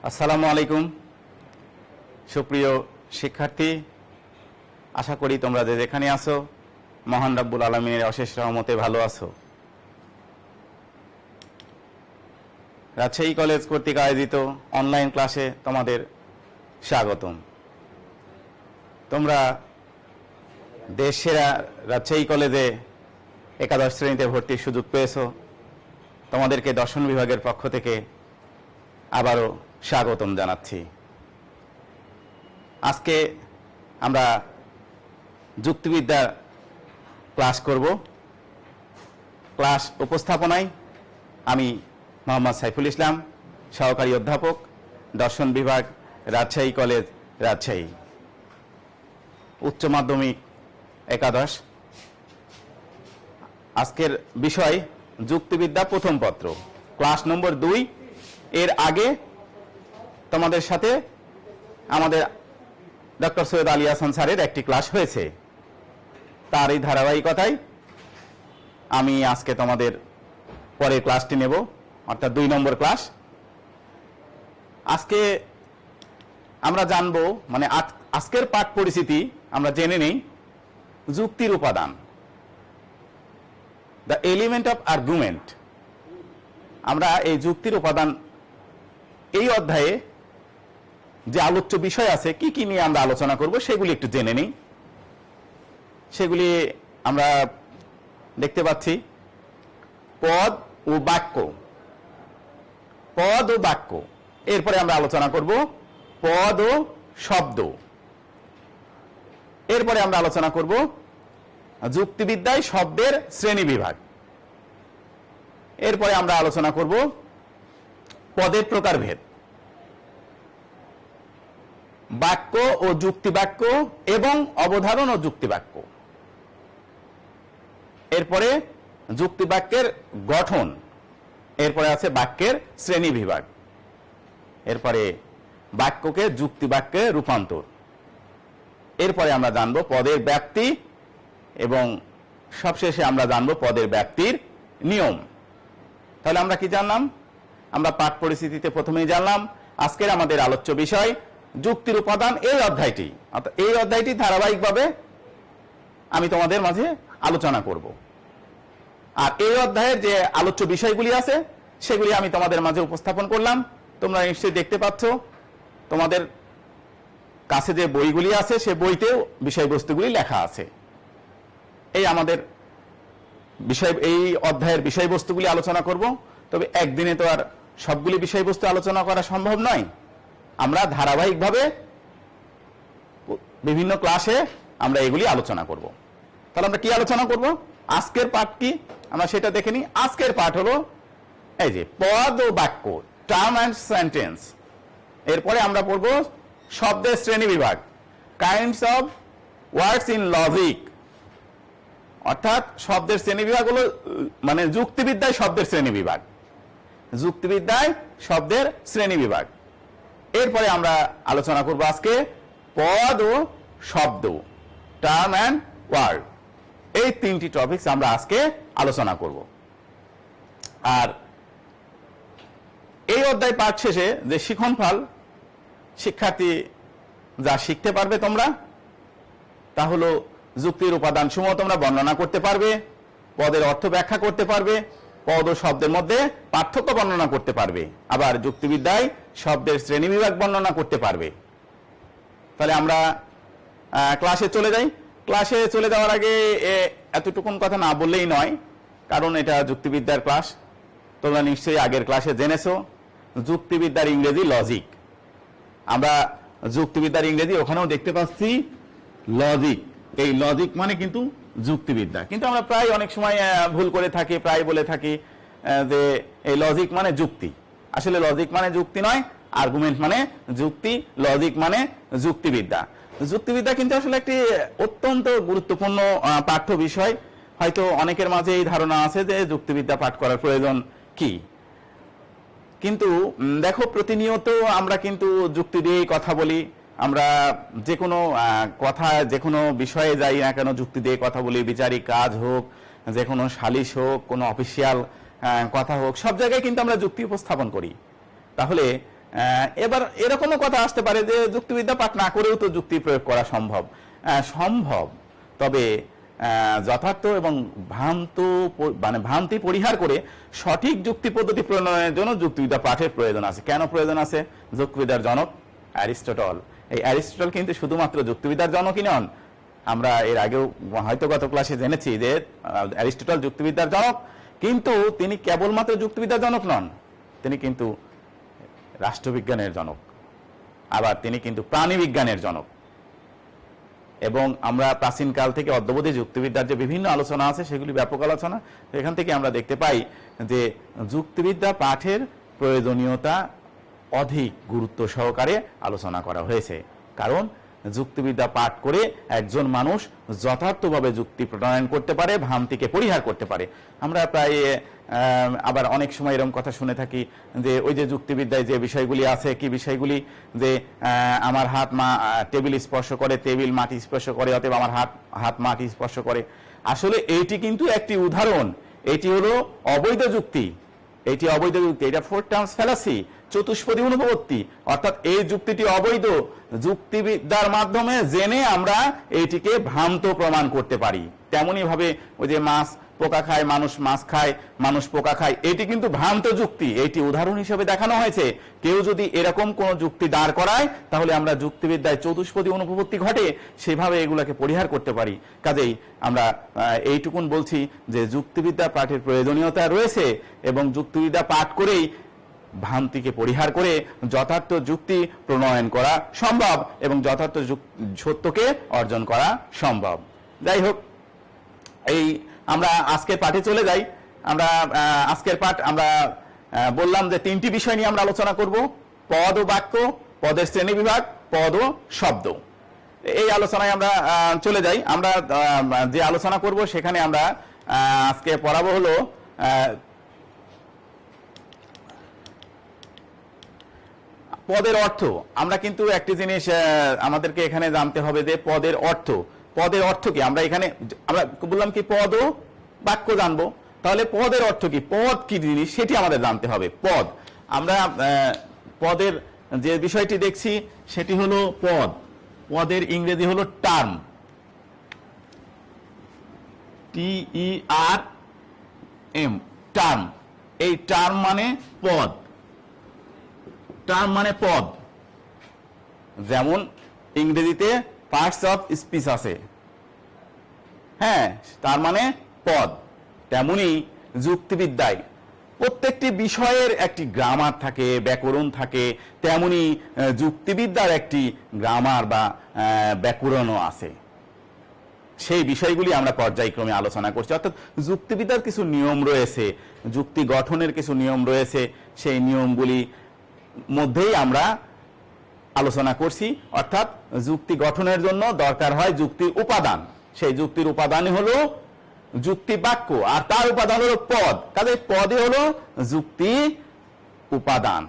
আসসালামু আলাইকুম সুপ্রিয় শিক্ষার্থী, আশা করি তোমরা যে যেখানে আছো মহান রব্বুল আলামিনের অশেষ রহমতে ভালো আছো। রাজশাহী কলেজ কর্তৃক আয়োজিত অনলাইন ক্লাসে তোমাদের স্বাগতম। তোমরা দেশসেরা রাজশাহী কলেজে একাদশ শ্রেণীতে ভর্তির সুযোগ পেয়েছো। তোমাদেরকে দর্শন বিভাগের পক্ষ থেকে আবারও স্বাগতম জানাচ্ছি। আজকে আমরা যুক্তিবিদ্যা ক্লাস করব। ক্লাস উপস্থাপনায় আমি মোহাম্মদ সাইফুল ইসলাম, সহকারী অধ্যাপক, দর্শন বিভাগ, রাজশাহী কলেজ, রাজশাহী। উচ্চ মাধ্যমিক একাদশ। আজকের বিষয় যুক্তিবিদ্যা প্রথম পত্র, ক্লাস নম্বর 2। এর আগে তোমাদের সাথে আমাদের ডক্টর সৈয়দ আলী হাসান স্যারের একটি ক্লাস হয়েছে। তার এই ধারাবাহিকতায় আমি আজকে তোমাদের পরের ক্লাসটি নেব, অর্থাৎ 2 নম্বর ক্লাস। আজকে আমরা জানব, মানে আজকের পাঠ পরিচিতি আমরা জেনে নেই। যুক্তির উপাদান, দ্য এলিমেন্ট অফ আর্গুমেন্ট। আমরা এই যুক্তির উপাদান এই অধ্যায়ে যে আলোচ্য বিষয় আছে, কি কি নিয়ে আমরা আলোচনা করব সেগুলি একটু জেনে নেই। সেগুলি আমরা দেখতে পাচ্ছি পদ ও বাক্য। পদ ও বাক্য, এরপরে আমরা আলোচনা করব পদ ও শব্দ। এরপরে আমরা আলোচনা করব যুক্তিবিদ্যায় শব্দের শ্রেণী বিভাগ। এরপরে আমরা আলোচনা করব পদের প্রকারভেদ, বাক্য ও যুক্তিবাক্য এবং অবধারণ ও যুক্তিবাক্য। এরপরে যুক্তিবাক্যের গঠন। এরপরে আছে বাক্যের শ্রেণী বিভাগ। এরপরে বাক্যকে যুক্তিবাক্যে রূপান্তর। এরপরে আমরা জানব পদের ব্যাপ্তি এবং সবশেষে আমরা জানব পদের ব্যাপ্তির নিয়ম। তাহলে আমরা কি জানলাম? আমরা পাঠ পরিস্থিতিতে প্রথমেই জানলাম আজকের আমাদের আলোচ্য বিষয় যুক্তির উপাদান। এই অধ্যায়টি, অর্থাৎ এই অধ্যায়টি ধারাবাহিকভাবে আমি তোমাদের মাঝে আলোচনা করব। আর এই অধ্যায়ের যে আলোচ্য বিষয়গুলি আছে সেগুলি আমি তোমাদের মাঝে উপস্থাপন করলাম। তোমরা নিশ্চয়ই দেখতে পাচ্ছ তোমাদের কাছে যে বইগুলি আছে সে বইতেও বিষয়বস্তুগুলি লেখা আছে। এই আমাদের বিষয়, এই অধ্যায়ের বিষয়বস্তুগুলি আলোচনা করব। তবে একদিনে তো আর সবগুলি বিষয়বস্তু আলোচনা করা সম্ভব নয়। আমরা ধারাবাহিকভাবে বিভিন্ন ক্লাসে আমরা এগুলি আলোচনা করব। তাহলে আমরা কি আলোচনা করব? আজকের পাঠ কি আমরা সেটা দেখে নিই। আজকের পাঠ হলো এই যে পদ ও বাক্য, টার্ম অ্যান্ড সেন্টেন্স। এরপরে আমরা পড়ব শব্দের শ্রেণী বিভাগ, kinds of words in logic. অর্থাৎ শব্দের শ্রেণী বিভাগ হলো মানে যুক্তিবিদ্যায় শব্দের শ্রেণী বিভাগ। যুক্তিবিদ্যায় শব্দের শ্রেণী বিভাগ। এরপরে আমরা আলোচনা করব আজকে পদ ও শব্দ, টার্ম অ্যান্ড ওয়ার্ড। এই 3টি টপিকস আমরা আজকে আলোচনা করব। আর এই অধ্যায় পাঠ শেষে যে শিক্ষণফল শিক্ষার্থী যা শিখতে পারবে তোমরা, তা হলো যুক্তির উপাদান সমূহ তোমরা বর্ণনা করতে পারবে, পদের অর্থ ব্যাখ্যা করতে পারবে, পদ ও শব্দের মধ্যে পার্থক্য বর্ণনা করতে পারবে, আবার যুক্তিবিদ্যায় শব্দের শ্রেণীবিভাগ বর্ণনা করতে পারবে। তাহলে আমরা ক্লাসে চলে যাই। ক্লাসে চলে যাওয়ার আগে এতটুকুন কথা না বললেই নয়, কারণ এটা যুক্তিবিদ্যার ক্লাস। তোমরা নিশ্চয়ই আগের ক্লাসে জেনেছো যুক্তিবিদ্যার ইংরেজি লজিক। আমরা যুক্তিবিদ্যার ইংরেজি ওখানেও দেখতে পাচ্ছি লজিক। এই লজিক মানে কিন্তু যুক্তিবিদ্যা। কিন্তু আমরা প্রায় অনেক সময় ভুল করে থাকি, প্রায় বলে থাকি যে এই লজিক মানে যুক্তি। আসলে লজিক মানে যুক্তি নয়, আর্গুমেন্ট মানে যুক্তি, লজিক মানে যুক্তিবিদ্যা। যুক্তিবিদ্যা কিন্তু আসলে একটি অত্যন্ত গুরুত্বপূর্ণ পাঠ্য বিষয়। হয়তো অনেকের মাঝে এই ধারণা আছে যে যুক্তিবিদ্যা পাঠ করার প্রয়োজন কি। কিন্তু দেখো, প্রতিনিয়ত আমরা কিন্তু যুক্তি দিয়েই কথা বলি। আমরা যে কোনো কথা, যে কোনো বিষয়ে যাই না কেন যুক্তি দিয়ে কথা বলি। বিচারিক কাজ হোক, যে কোনো সালিশ হোক, কোনো অফিসিয়াল কথা হোক, সব জায়গায় কিন্তু আমরা যুক্তি উপস্থাপন করি। তাহলে এবার এরকমও কথা আসতে পারে যে যুক্তিবিদ্যা পাঠ না করেও তো যুক্তি প্রয়োগ করা সম্ভব। সম্ভব, তবে যথার্থ এবং ভ্রান্তি পরিহার করে সঠিক যুক্তি পদ্ধতি প্রণয়নের জন্য যুক্তিবিদ্যা পাঠের প্রয়োজন আছে। কেন প্রয়োজন আছে? যুক্তিবিদ্যার জনক অ্যারিস্টটল। এই অ্যারিস্টটল কিন্তু শুধুমাত্র যুক্তিবিদ্যার জনকই নন, আমরা এর আগেও হয়তো গত ক্লাসে জেনেছি যে অ্যারিস্টটল যুক্তিবিদ্যার জনক, কিন্তু তিনি কেবলমাত্র যুক্তিবিদ্যার জনক নন, তিনি কিন্তু রাষ্ট্রবিজ্ঞানের জনক, আবার তিনি কিন্তু প্রাণীবিজ্ঞানের জনক। এবং আমরা প্রাচীনকাল থেকে অদ্যাবধি যুক্তিবিদ্যার যে বিভিন্ন আলোচনা আছে সেগুলি ব্যাপক আলোচনা, এখান থেকে আমরা দেখতে পাই যে যুক্তিবিদ্যা পাঠের প্রয়োজনীয়তা অধিক গুরুত্ব সহকারে আলোচনা করা হয়েছে। কারণ যুক্তিবিদ্যা পাঠ করে একজন মানুষ যথার্থভাবে যুক্তি প্রণয়ন করতে পারে, ভ্রান্তিকে পরিহার করতে পারে। আমরা প্রায় আবার অনেক সময় এরকম কথা শুনে থাকি যে ওই যে যুক্তিবিদ্যায় যে বিষয়গুলি আছে, কি বিষয়গুলি, যে আমার হাত টেবিল স্পর্শ করে, টেবিল মাটি স্পর্শ করে, অতএব আমার হাত মাটি স্পর্শ করে। আসলে এইটি কিন্তু একটি উদাহরণ, এটি হলো অবৈধ যুক্তি, এটি অবৈধ যুক্তি, এটা ফোর টার্মস ফ্যালাসি, চতুষ্পদী অনুপপত্তি, অর্থাৎ এই যুক্তিটি অবৈধ। যুক্তিবিদ্যার মাধ্যমে জেনে আমরা এইটিকে ভ্রান্ত প্রমাণ করতে পারি। তেমনি ভাবে ওই যে মাছ পোকা খায়, মানুষ মাছ খায়, মানুষ পোকা খায়, এটি কিন্তু ভ্রান্ত যুক্তি, এটি উদাহরণ হিসেবে দেখানো হয়েছে। কেউ যদি এরকম কোন যুক্তি দাঁড় করায় তাহলে আমরা যুক্তিবিদ্যায় চতুষ্পদী অনুপপত্তি ঘটে সেভাবে এগুলাকে পরিহার করতে পারি। কাজেই আমরা এইটুকুন বলছি যে যুক্তিবিদ্যা পাঠের প্রয়োজনীয়তা রয়েছে এবং যুক্তিবিদ্যা পাঠ করেই ভ্রান্তিকে পরিহার করে যথার্থ যুক্তি প্রণয়ন করা সম্ভব এবং যথার্থ সত্যকে অর্জন করা সম্ভব। যাই হোক, এই আমরা আজকের পাঠে চলে যাই। আমরা আজকের পাঠ আমরা বললাম যে তিনটি বিষয় নিয়ে আমরা আলোচনা করব: পদ ও বাক্য, পদের শ্রেণী বিভাগ, পদ ও শব্দ। এই আলোচনায় আমরা চলে যাই। আমরা যে আলোচনা করব সেখানে আমরা আজকে পড়াবো হলো পদের অর্থ। আমরা কিন্তু একটি জিনিস আমাদেরকে এখানে জানতে হবে যে পদের অর্থ। পদের অর্থ কি? আমরা এখানে আমরা বললাম কি পদ ও বাক্য জানবো, তাহলে পদের অর্থ কি, পদ কি জিনিস সেটি আমাদের জানতে হবে। পদ, আমরা পদের যে বিষয়টি দেখছি সেটি হলো পদ। পদের ইংরেজি হলো টার্ম, TERM, টার্ম। এই টার্ম মানে পদ, টার্ম মানে পদ। যেমন ইংরেজিতে পার্টস অফ স্পিচ আছে, হ্যাঁ, তার মানে পদ। তেমনি যুক্তিবিদ্যায় প্রত্যেকটি বিষয়ের একটি গ্রামার থাকে, ব্যাকরণ থাকে, তেমনি যুক্তিবিদ্যার একটি গ্রামার বা ব্যাকরণও আছে। সেই বিষয়গুলি আমরা পর্যায়ক্রমে আলোচনা করছি। অর্থাৎ যুক্তিবিদ্যার কিছু নিয়ম রয়েছে, যুক্তি গঠনের কিছু নিয়ম রয়েছে, সেই নিয়মগুলি মধ্যেই আমরা আলোচনা করছি। অর্থাৎ যুক্তি গঠনের জন্য দরকার হয় যুক্তির উপাদান, সেই যুক্তির উপাদানই হলো যুক্তি বাক্য, আর তার উপাদান হলো পদ। কাজে পদে হলো যুক্তি উপাদান।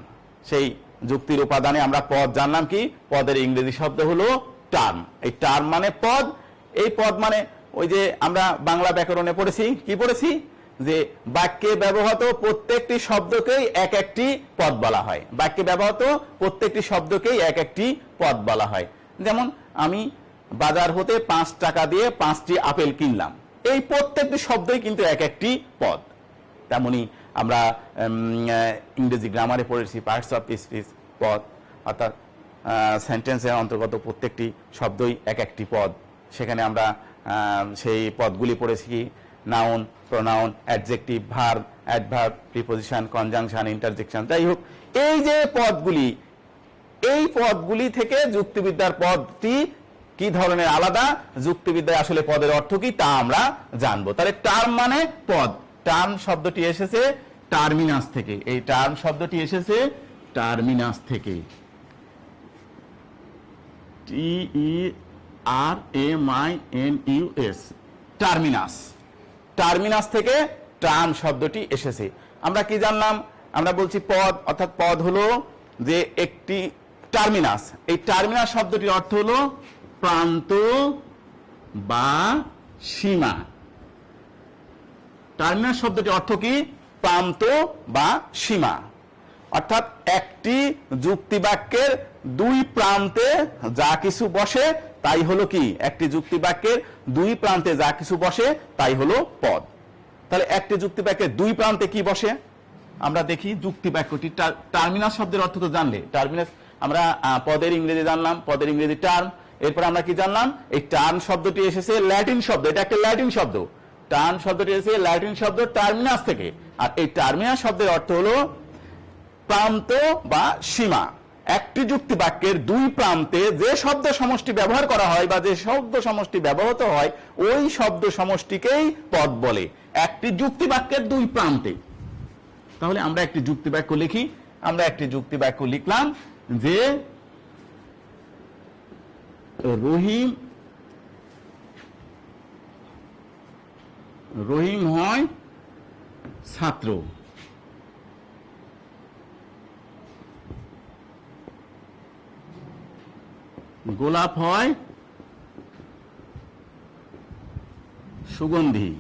সেই যুক্তির উপাদানে আমরা পদ জানলাম কি, পদের ইংরেজি শব্দ হলো টার্ম। এই টার্ম মানে পদ। এই পদ মানে ওই যে আমরা বাংলা ব্যাকরণে পড়েছি, কি পড়েছি, যে বাক্যে ব্যবহৃত প্রত্যেকটি শব্দকেই এক একটি পদ বলা হয়। বাক্যে ব্যবহৃত প্রত্যেকটি শব্দকেই এক একটি পদ বলা হয়। যেমন আমি বাজার হতে 5 টাকা দিয়ে 5টি আপেল কিনলাম, এই প্রত্যেকটি শব্দই কিন্তু এক একটি পদ। তেমনি আমরা ইংরেজি গ্রামারে পড়েছি পার্টস অফ স্পিচ, পদ, অর্থাৎ সেন্টেন্সের অন্তর্গত প্রত্যেকটি শব্দই এক একটি পদ। সেখানে আমরা সেই পদগুলি পড়েছি কি, noun, pronoun, adjective, verb, adverb, preposition, conjunction, interjection. যাই হোক, এই যে পদগুলি, এই পদগুলি থেকে যুক্তিবিদ্যার পদটি কি ধরনের আলাদা, যুক্তিবিদ্যায় আসলে পদের অর্থ কি তা আমরা জানবো। তাহলে টার্ম মানে পদ। টার্ম শব্দটি এসেছে টার্মিনাস থেকে, এই টার্ম শব্দটি এসেছে টার্মিনাস থেকে, TERMINUS, টার্মিনাস। টার্মিনাস থেকে টার্ম শব্দটি এসেছে। আমরা কি জানলাম? আমরা বলছি পদ, অর্থাৎ পদ হলো যে একটি টার্মিনাস। এই টার্মিনাস শব্দটির অর্থ হলো প্রান্ত বা সীমা। টার্মিনাস শব্দটির অর্থ কি? প্রান্ত বা সীমা। অর্থাৎ একটি যুক্তি বাক্যের দুই প্রান্তে যা কিছু বসে তাই হলো কি, একটি যুক্তি বাক্যের দুই প্রান্তে যা কিছু বসে তাই হলো পদ। তাহলে একটি যুক্তি বাক্যের দুই প্রান্তে কি বসে আমরা দেখি। যুক্তি বাক্যটি টার্মিনাস শব্দের অর্থ তো জানলে, টার্মিনাস আমরা পদের ইংরেজি জানলাম, পদের ইংরেজি টার্ম। এরপর আমরা কি জানলাম, এই টার্ম শব্দটি এসেছে ল্যাটিন শব্দ, এটা একটা ল্যাটিন শব্দ। টার্ম শব্দটি এসেছে ল্যাটিন শব্দ টার্মিনাস থেকে, আর এই টার্মিনাস শব্দের অর্থ হলো প্রান্ত বা সীমা। একটি যুক্তি বাক্যের দুই প্রান্তে যে শব্দ সমষ্টি ব্যবহার করা হয় বা যে শব্দ সমষ্টি ব্যবহৃত হয় ওই শব্দ সমষ্টিকেই পদ বলে, একটি যুক্তি বাক্যের দুই প্রান্তে। তাহলে আমরা একটি যুক্তি বাক্য লিখি। আমরা একটি যুক্তি বাক্য লিখলাম যে রহিম হয় ছাত্র, গোলাপ হয় সুগন্ধি,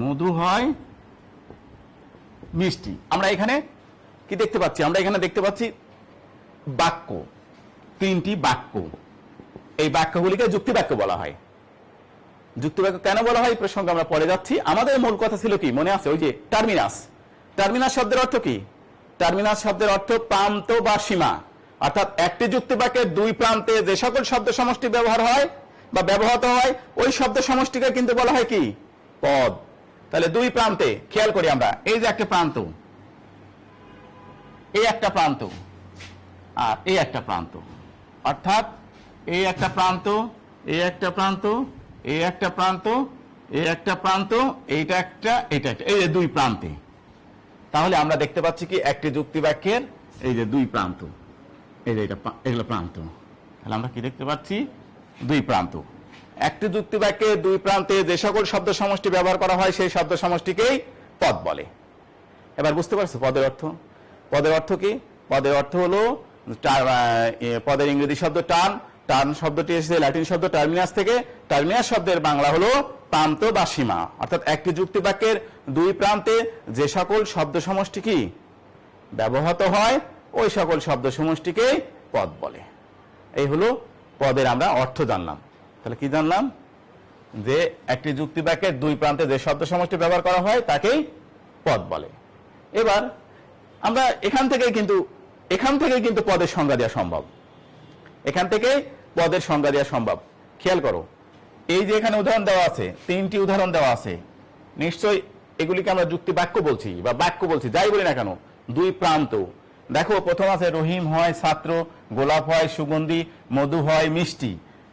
মধু হয় মিষ্টি। আমরা এখানে কি দেখতে পাচ্ছি, আমরা এখানে দেখতে পাচ্ছি বাক্য, তিনটি বাক্য। এই বাক্যগুলিকে যুক্তি বাক্য বলা হয়। যুক্তি বাক্য কেন বলা হয় এই প্রসঙ্গে আমরা পরে যাচ্ছি। আমাদের মূল কথা ছিল কি মনে আছে, ওই যে টার্মিনাস। টার্মিনাস শব্দের অর্থ কি? টার্মিনাস শব্দের অর্থ প্রান্ত বা সীমা। অর্থাৎ একটি যুক্তি বাক্যের দুই প্রান্তে যে সকল শব্দ সমষ্টি ব্যবহার হয় বা ব্যবহৃত হয় ওই শব্দ সমষ্টিকে কিন্তু বলা হয় কি, পদ। তাহলে দুই প্রান্তে খেয়াল করি আমরা, এই যে একটা প্রান্ত, এই একটা প্রান্ত আর এই একটা প্রান্ত, অর্থাৎ এই একটা প্রান্ত, এই একটা প্রান্ত, এই একটা প্রান্ত, এই একটা প্রান্ত, এইটা একটা, এটা একটা, এই যে দুই প্রান্তে। তাহলে আমরা দেখতে পাচ্ছি কি একটি যুক্তি বাক্যের এই যে দুই প্রান্ত, এই যে এটা এগুলো প্রান্ত। তাহলে আমরা কি দেখতে পাচ্ছি, দুই প্রান্ত। একটি যুক্তি বাক্যে দুই প্রান্তে যে সকল শব্দ সমষ্টি ব্যবহার করা হয় সেই শব্দ সমষ্টিকেই পদ বলে। এবার বুঝতে পারছো পদের অর্থ? পদের অর্থ কি? পদের অর্থ হলো পদের ইংরেজি শব্দ টার্ম। টার্ম শব্দটি এসেছে ল্যাটিন শব্দ টার্মিনাস থেকে। টার্মিনাস শব্দের বাংলা হলো প্রান্ত বা সীমা। অর্থাৎ একটি যুক্তি বাক্যের দুই প্রান্তে যে সকল শব্দ সমষ্টি কি ব্যবহৃত হয় ওই সকল শব্দ সমষ্টিকেই পদ বলে। এই হলো পদের আমরা অর্থ জানলাম। তাহলে কি জানলাম, যে একটি যুক্তি বাক্যের দুই প্রান্তে যে শব্দ সমষ্টি ব্যবহার করা হয় তাকেই পদ বলে। এবার আমরা এখান থেকেই কিন্তু পদের সংজ্ঞা দেওয়া সম্ভব। এখান থেকে পদের সংজ্ঞা দেওয়া সম্ভব। খেয়াল করো, এই যে এখানে উদাহরণ দেওয়া আছে, তিনটি উদাহরণ দেওয়া আছে, নিশ্চয়ই এগুলিকে আমরা যুক্তি বাক্য বলছি বা বাক্য বলছি, যাই বলি না কেন, দুই প্রান্ত। দেখো প্রথম আছে রহিম হয় ছাত্র, গোলাপ হয় সুগন্ধি, মধু হয় মিষ্টি।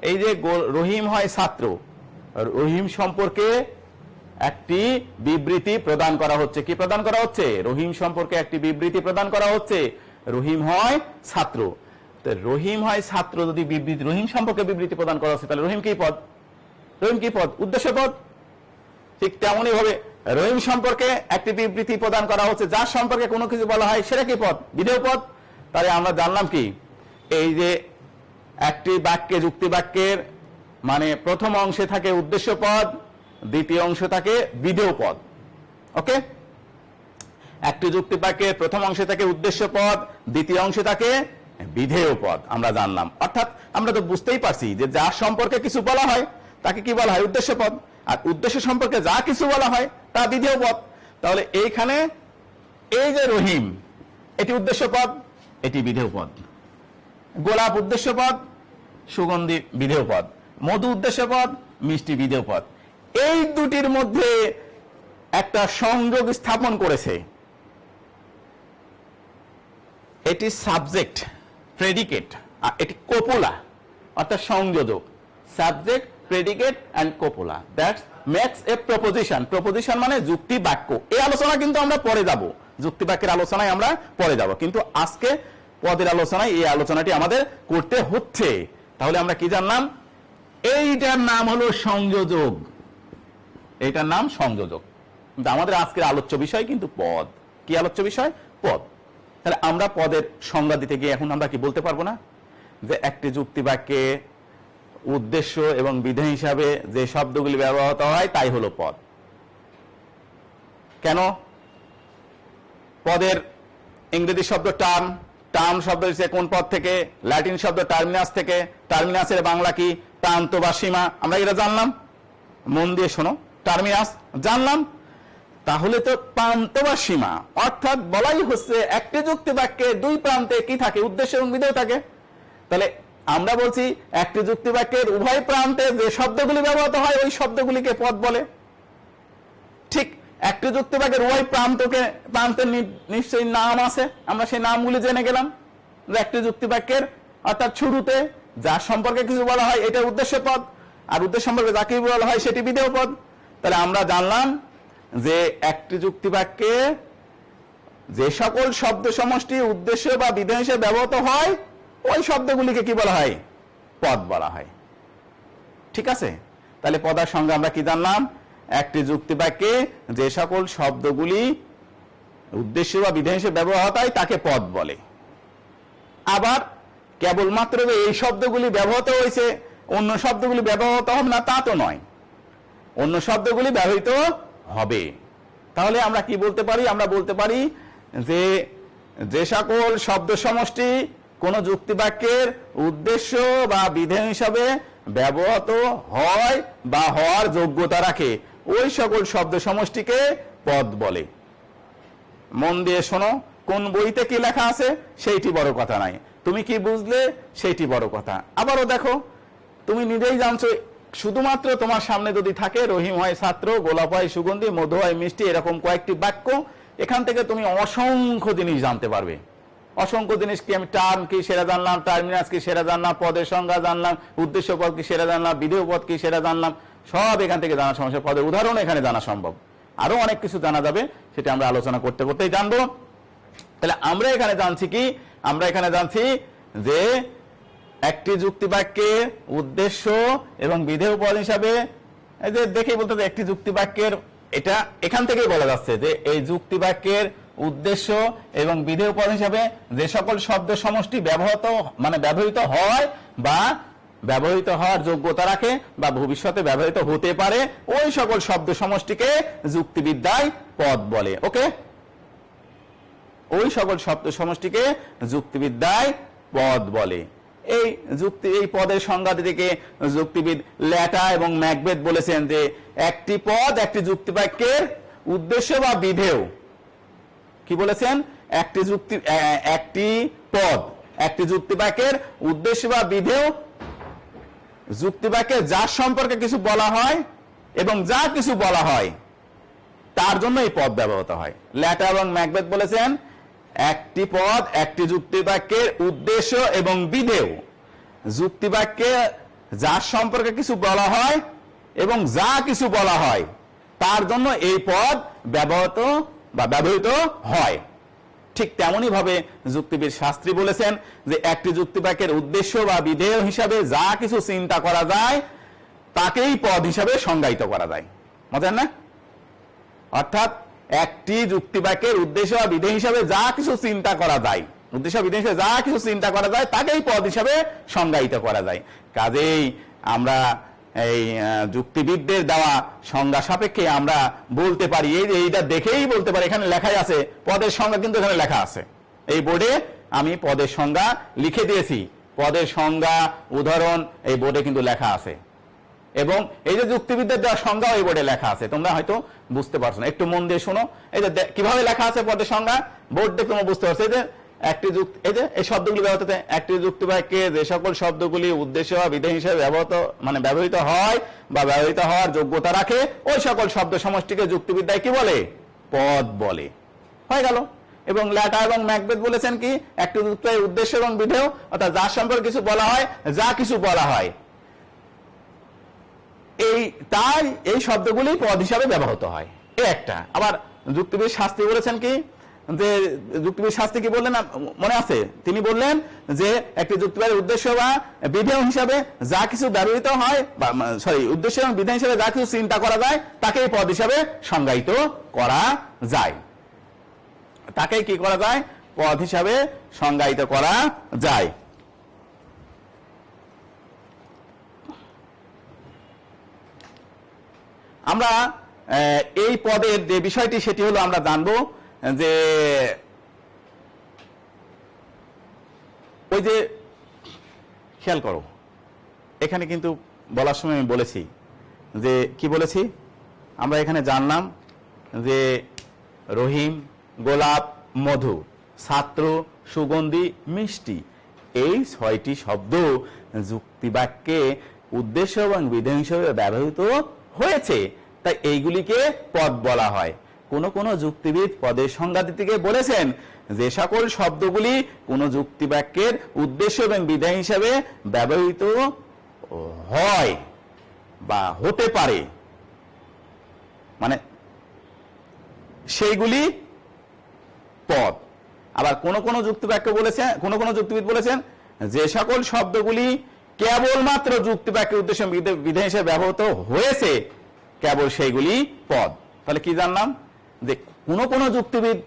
এই যে রহিম হয় ছাত্র, রহিম সম্পর্কে একটি বিবৃতি প্রদান করা হচ্ছে। কি প্রদান করা হচ্ছে? রহিম সম্পর্কে একটি বিবৃতি প্রদান করা হচ্ছে। রহিম হয় ছাত্র। রহিম হয় ছাত্র যদি বিবৃতি, রহিম সম্পর্কে বিবৃতি প্রদান করা হচ্ছে, তাহলে রহিম কি পদ? রহিম কি পদ? উদ্দেশ্য পদ। ঠিক তেমনই ভাবে রহিম সম্পর্কে একটি বিবৃতি প্রদান করা হচ্ছে, যার সম্পর্কে কোনো কিছু বলা হয় সেটা কি পদ? বিধেয় পদ। তাহলে আমরা জানলাম কি, এই যে একটি বাক্যে যুক্তি বাক্যের মানে প্রথম অংশে থাকে উদ্দেশ্য পদ, দ্বিতীয় অংশ থাকে বিধেয় পদ। ওকে, একটি যুক্তি বাক্যের প্রথম অংশে থাকে উদ্দেশ্য পদ, দ্বিতীয় অংশে থাকে বিধেয় পদ। আমরা জানলাম, অর্থাৎ আমরা তো বুঝতেই পারছি যে যার সম্পর্কে কিছু বলা হয় তাকে কি বলা হয়? উদ্দেশ্য পদ। আর উদ্দেশ্য সম্পর্কে যা কিছু বলা হয় তা বিধেয় পদ। তাহলে এইখানে এই যে রহিম, এটি উদ্দেশ্য পদ, এটি বিধেয় পদ। গোলাপ উদ্দেশ্য পদ, সুগন্ধি বিধেয় পদ। মধু উদ্দেশ্য পদ, মিষ্টি বিধেয় পদ। এই দুটির মধ্যে একটা সংযোগ স্থাপন করেছে। এটি সাবজেক্ট, প্রেডিকেট, আর এটি কোপুলা, অর্থাৎ সংযোজক। Subject, predicate and copula, that makes a proposition. Proposition মানে যুক্তি বাক্য। এই আলোচনা কিন্তু আমরা পরে যাব, যুক্তি বাক্যের আলোচনায় আমরা পরে যাব, কিন্তু আজকে পদের আলোচনায় এই আলোচনাটি আমাদের করতে হচ্ছে। তাহলে আমরা কি জানলাম? এইটার নাম হলো সংযোজক। এইটার নাম সংযোজক। কিন্তু আমাদের আজকের আলোচ্য বিষয় কিন্তু পদ। কি আলোচ্য বিষয়? পদ। তাহলে আমরা পদের সংজ্ঞা দিতে গিয়ে এখন আমরা কি বলতে পারবো না যে একটি যুক্তি বাক্যে উদ্দেশ্য এবং বিধেয় হিসাবে যে শব্দগুলি ব্যবহৃত হয় তাই হলো পদ। কেন? পদের ইংরেজি শব্দ টার্ম, টার্ম শব্দ হচ্ছে কোন পদ থেকে, ল্যাটিন শব্দ টার্মিনাস থেকে, টার্মিনাসের বাংলা কি? প্রান্ত বা সীমা। আমরা এটা জানলাম, মন দিয়ে শোনো, টার্মিনাস জানলাম। তাহলে তো প্রান্ত বা সীমা, অর্থাৎ বলাই হচ্ছে একটি যুক্তি বাক্যে দুই প্রান্তে কি থাকে? উদ্দেশ্য এবং বিধেয় থাকে। তাহলে আমরা বলছি একটি যুক্তি বাক্যের উভয় প্রান্তে যে শব্দগুলি ব্যবহৃত হয় ওই শব্দগুলিকে পদ বলে। ঠিক একটি যুক্তি বাক্যের উভয় প্রান্তের নিশ্চয়ই নাম আছে, আমরা সেই নামগুলি জেনে গেলাম। যে একটি যুক্তি বাক্যের অর্থাৎ শুরুতে যার সম্পর্কে কিছু বলা হয় এটা উদ্দেশ্য পদ, আর উদ্দেশ্য সম্পর্কে যাকে বলা হয় সেটি বিধেয় পদ। তাহলে আমরা জানলাম যে একটি যুক্তি বাক্যে যে সকল শব্দ সমষ্টি উদ্দেশ্য বা বিধেয় হিসেবে ব্যবহৃত হয় ওই শব্দগুলিকে কি বলা হয়? পদ বলা হয়। ঠিক আছে? তাহলে পদার সংজ্ঞা আমরা কি জানলাম? একটি যুক্তি বাক্যে যে সকল শব্দগুলি উদ্দেশ্য বা বিধেয় হিসেবে ব্যবহৃত হয় তাকে পদ বলে। আবার কেবলমাত্র এই শব্দগুলি ব্যবহৃত হয়েছে অন্য শব্দগুলি ব্যবহৃত হবে না তা তো নয়, অন্য শব্দগুলি ব্যবহৃত হবে। তাহলে আমরা কি বলতে পারি? আমরা বলতে পারি যে যে সকল শব্দ সমষ্টি কোন যুক্তি বাক্যের উদ্দেশ্য বা বিধেয় হিসাবে ব্যবহৃত হয় বা হওয়ার যোগ্যতা রাখে ওই সকল শব্দ সমষ্টিকে পদ বলে। মন দিয়ে শোনো, কোন বইতে কি লেখা আছে সেইটি বড় কথা নাই, তুমি কি বুঝলে সেইটি বড় কথা। আবারও দেখো, তুমি নিজেই জানছো, শুধুমাত্র তোমার সামনে যদি থাকে রহিম হয় ছাত্র, গোলাপ হয় সুগন্ধি, মধু হয় মিষ্টি, এরকম কয়েকটি বাক্য, এখান থেকে তুমি অসংখ্য জিনিস জানতে পারবে। অসংখ্য জিনিস কি? আমি টার্ম কি সেটা জানলাম, টার্মিনাস কি সেটা জানলাম, পদের সংজ্ঞা জানলাম, উদ্দেশ্য পদ কি সেটা জানলাম, বিধেয় পদ কি সেটা জানলাম, সব এখান থেকে জানা সম্ভব। পদের উদাহরণ এখানে জানা সম্ভব, আরো অনেক কিছু জানা যাবে, সেটা আমরা আলোচনা করতে করতেই জানবো। তাহলে আমরা এখানে জানছি কি? আমরা এখানে জানছি যে একটি যুক্তি বাক্যের উদ্দেশ্য এবং বিধেয় পদ হিসাবে, এই যে দেখেই বলতে একটি যুক্তি বাক্যের, এটা এখান থেকেই বলা যাচ্ছে যে এই যুক্তি বাক্যের উদ্দেশ্য এবং বিধেয় পদ হিসাবে যে সকল শব্দ সমষ্টি ব্যবহৃত হয় বা ব্যবহৃত হওয়ার যোগ্যতা রাখে বা ভবিষ্যতে ব্যবহৃত হতে পারে ওই সকল শব্দ সমষ্টিকে যুক্তিবিদ্যায় পদ বলে। ওকে, ওই সকল শব্দ সমষ্টিকে যুক্তিবিদ্যায় পদ বলে। এই পদের সংজ্ঞা থেকে যুক্তিবিদ ল্যাটা এবং ম্যাকবেথ বলেছেন যে একটি পদ একটি যুক্তি বাক্যের উদ্দেশ্য বা বিধেয়, কি বলেছেন? একটি পদ একটি যুক্তি বাক্যের উদ্দেশ্য বা বিধেয়, যুক্তি বাক্যে যার সম্পর্কে কিছু বলা হয় এবং যা কিছু বলা হয় তার জন্য এই পদ ব্যবহৃত হয়। ল্যাটা এবং ম্যাকবেথ বলেছেন একটি পদ একটি যুক্তি বাক্যের উদ্দেশ্য এবং বিধেয়, যুক্তি বাক্যে যার সম্পর্কে কিছু বলা হয় এবং যা কিছু বলা হয় তার জন্য এই পদ ব্যবহৃত হয়। ঠিক তেমনি ভাবে যুক্তিবিদ শাস্ত্রী বলেছেন যে একটি যুক্তি বাক্যের উদ্দেশ্য বা বিধেয় হিসাবে যা কিছু চিন্তা করা যায় তাকেই পদ হিসাবে সংজ্ঞায়িত করা যায়। মজার না? অর্থাৎ একটি যুক্তি বাক্যের উদ্দেশ্য বা বিধেয় হিসাবে যা কিছু চিন্তা করা যায়, উদ্দেশ্য বিধেয় হিসাবে যা কিছু চিন্তা করা যায় তাকেই পদ হিসাবে সংজ্ঞায়িত করা যায়। কাজেই আমরা এই যুক্তিবিদদের দেওয়া সংজ্ঞা সাপেক্ষে আমরা বলতে পারি, এইটা দেখেই বলতে পারি, এখানে লেখাই আছে পদের সংজ্ঞা, কিন্তু এখানে লেখা আছে এই বোর্ডে, আমি পদের সংজ্ঞা লিখে দিয়েছি, পদের সংজ্ঞা উদাহরণ এই বোর্ডে কিন্তু লেখা আছে, এবং এই যে যুক্তিবিদদের দেওয়া সংজ্ঞা এই বোর্ডে লেখা আছে। তোমরা হয়তো বুঝতে পারছো না, একটু মন দিয়ে শোনো। এই যে কিভাবে লেখা আছে পদের সংজ্ঞা, বোর্ড দেখে তোমরা বুঝতে পারছো। এই শব্দগুলি ব্যবহৃত, একটি যুক্তি বাক্যে যে সকল শব্দগুলি উদ্দেশ্য বা বিধেয় হিসেবে ব্যবহৃত হয় বা ব্যবহৃত হওয়ার যোগ্যতা রাখে ওই সকল শব্দ সমষ্টিকে যুক্তিবিদ্যায় কি বলে? পদ বলে। হয়ে গেল। এবং ল্যাটা এবং ম্যাকবেথ বলেছেন কি? একটি যুক্তি বাক্যের উদ্দেশ্য এবং বিধেয়, অর্থাৎ যার সম্পর্কে কিছু বলা হয়, যা কিছু বলা হয় এই শব্দগুলি পদ হিসাবে ব্যবহৃত হয়। এই একটা। আবার যুক্তিবিদ শাস্ত্রী বলেছেন কি? যে যুক্তিবিদ শাস্ত্রী কি বললেন মনে আছে? তিনি বললেন যে একটি যুক্তিবাদের উদ্দেশ্য বা বিধেয় হিসাবে যা কিছু ব্যবহৃত হয় উদ্দেশ্য এবং বিধেয় হিসাবে যা কিছু চিন্তা করা যায় তাকেই পদ হিসাবে সংজ্ঞায়িত করা যায়। তাকেই কি করা যায়? পদ হিসাবে সংজ্ঞায়িত করা যায়। আমরা এই পদের যে বিষয়টি সেটি হলো আমরা জানবো যে ওই যে খেয়াল করো এখানে কিন্তু বলার সময় আমি বলেছি যে কি বলেছি আমরা এখানে জানলাম যে রহিম, গোলাপ, মধু, ছাত্র, সুগন্ধি, মিষ্টি, এই 6টি শব্দ যুক্তিবাক্যে উদ্দেশ্য এবং বিধেয় হিসেবে ব্যবহৃত হয়েছে, তাই এইগুলিকে পদ বলা হয়। কোন কোন যুক্তিবিদ পদের সংজ্ঞা দিতে গিয়ে বলেছেন যে সকল শব্দগুলি কোন যুক্তিবাক্যের উদ্দেশ্য এবং বিধেয় হিসেবে ব্যবহৃত হয় বা হতে পারে, মানে সেইগুলি পদ। আবার কোন কোন যুক্তিবাক্য বলেছেন, কোন কোন যুক্তিবিদ বলেছেন যে সকল শব্দগুলি কেবলমাত্র যুক্তিবাক্যের উদ্দেশ্য বিধেয় হিসেবে ব্যবহৃত হয়েছে কেবল সেইগুলি পদ। তাহলে কি জানলাম যে কোন কোন যুক্তিবিদ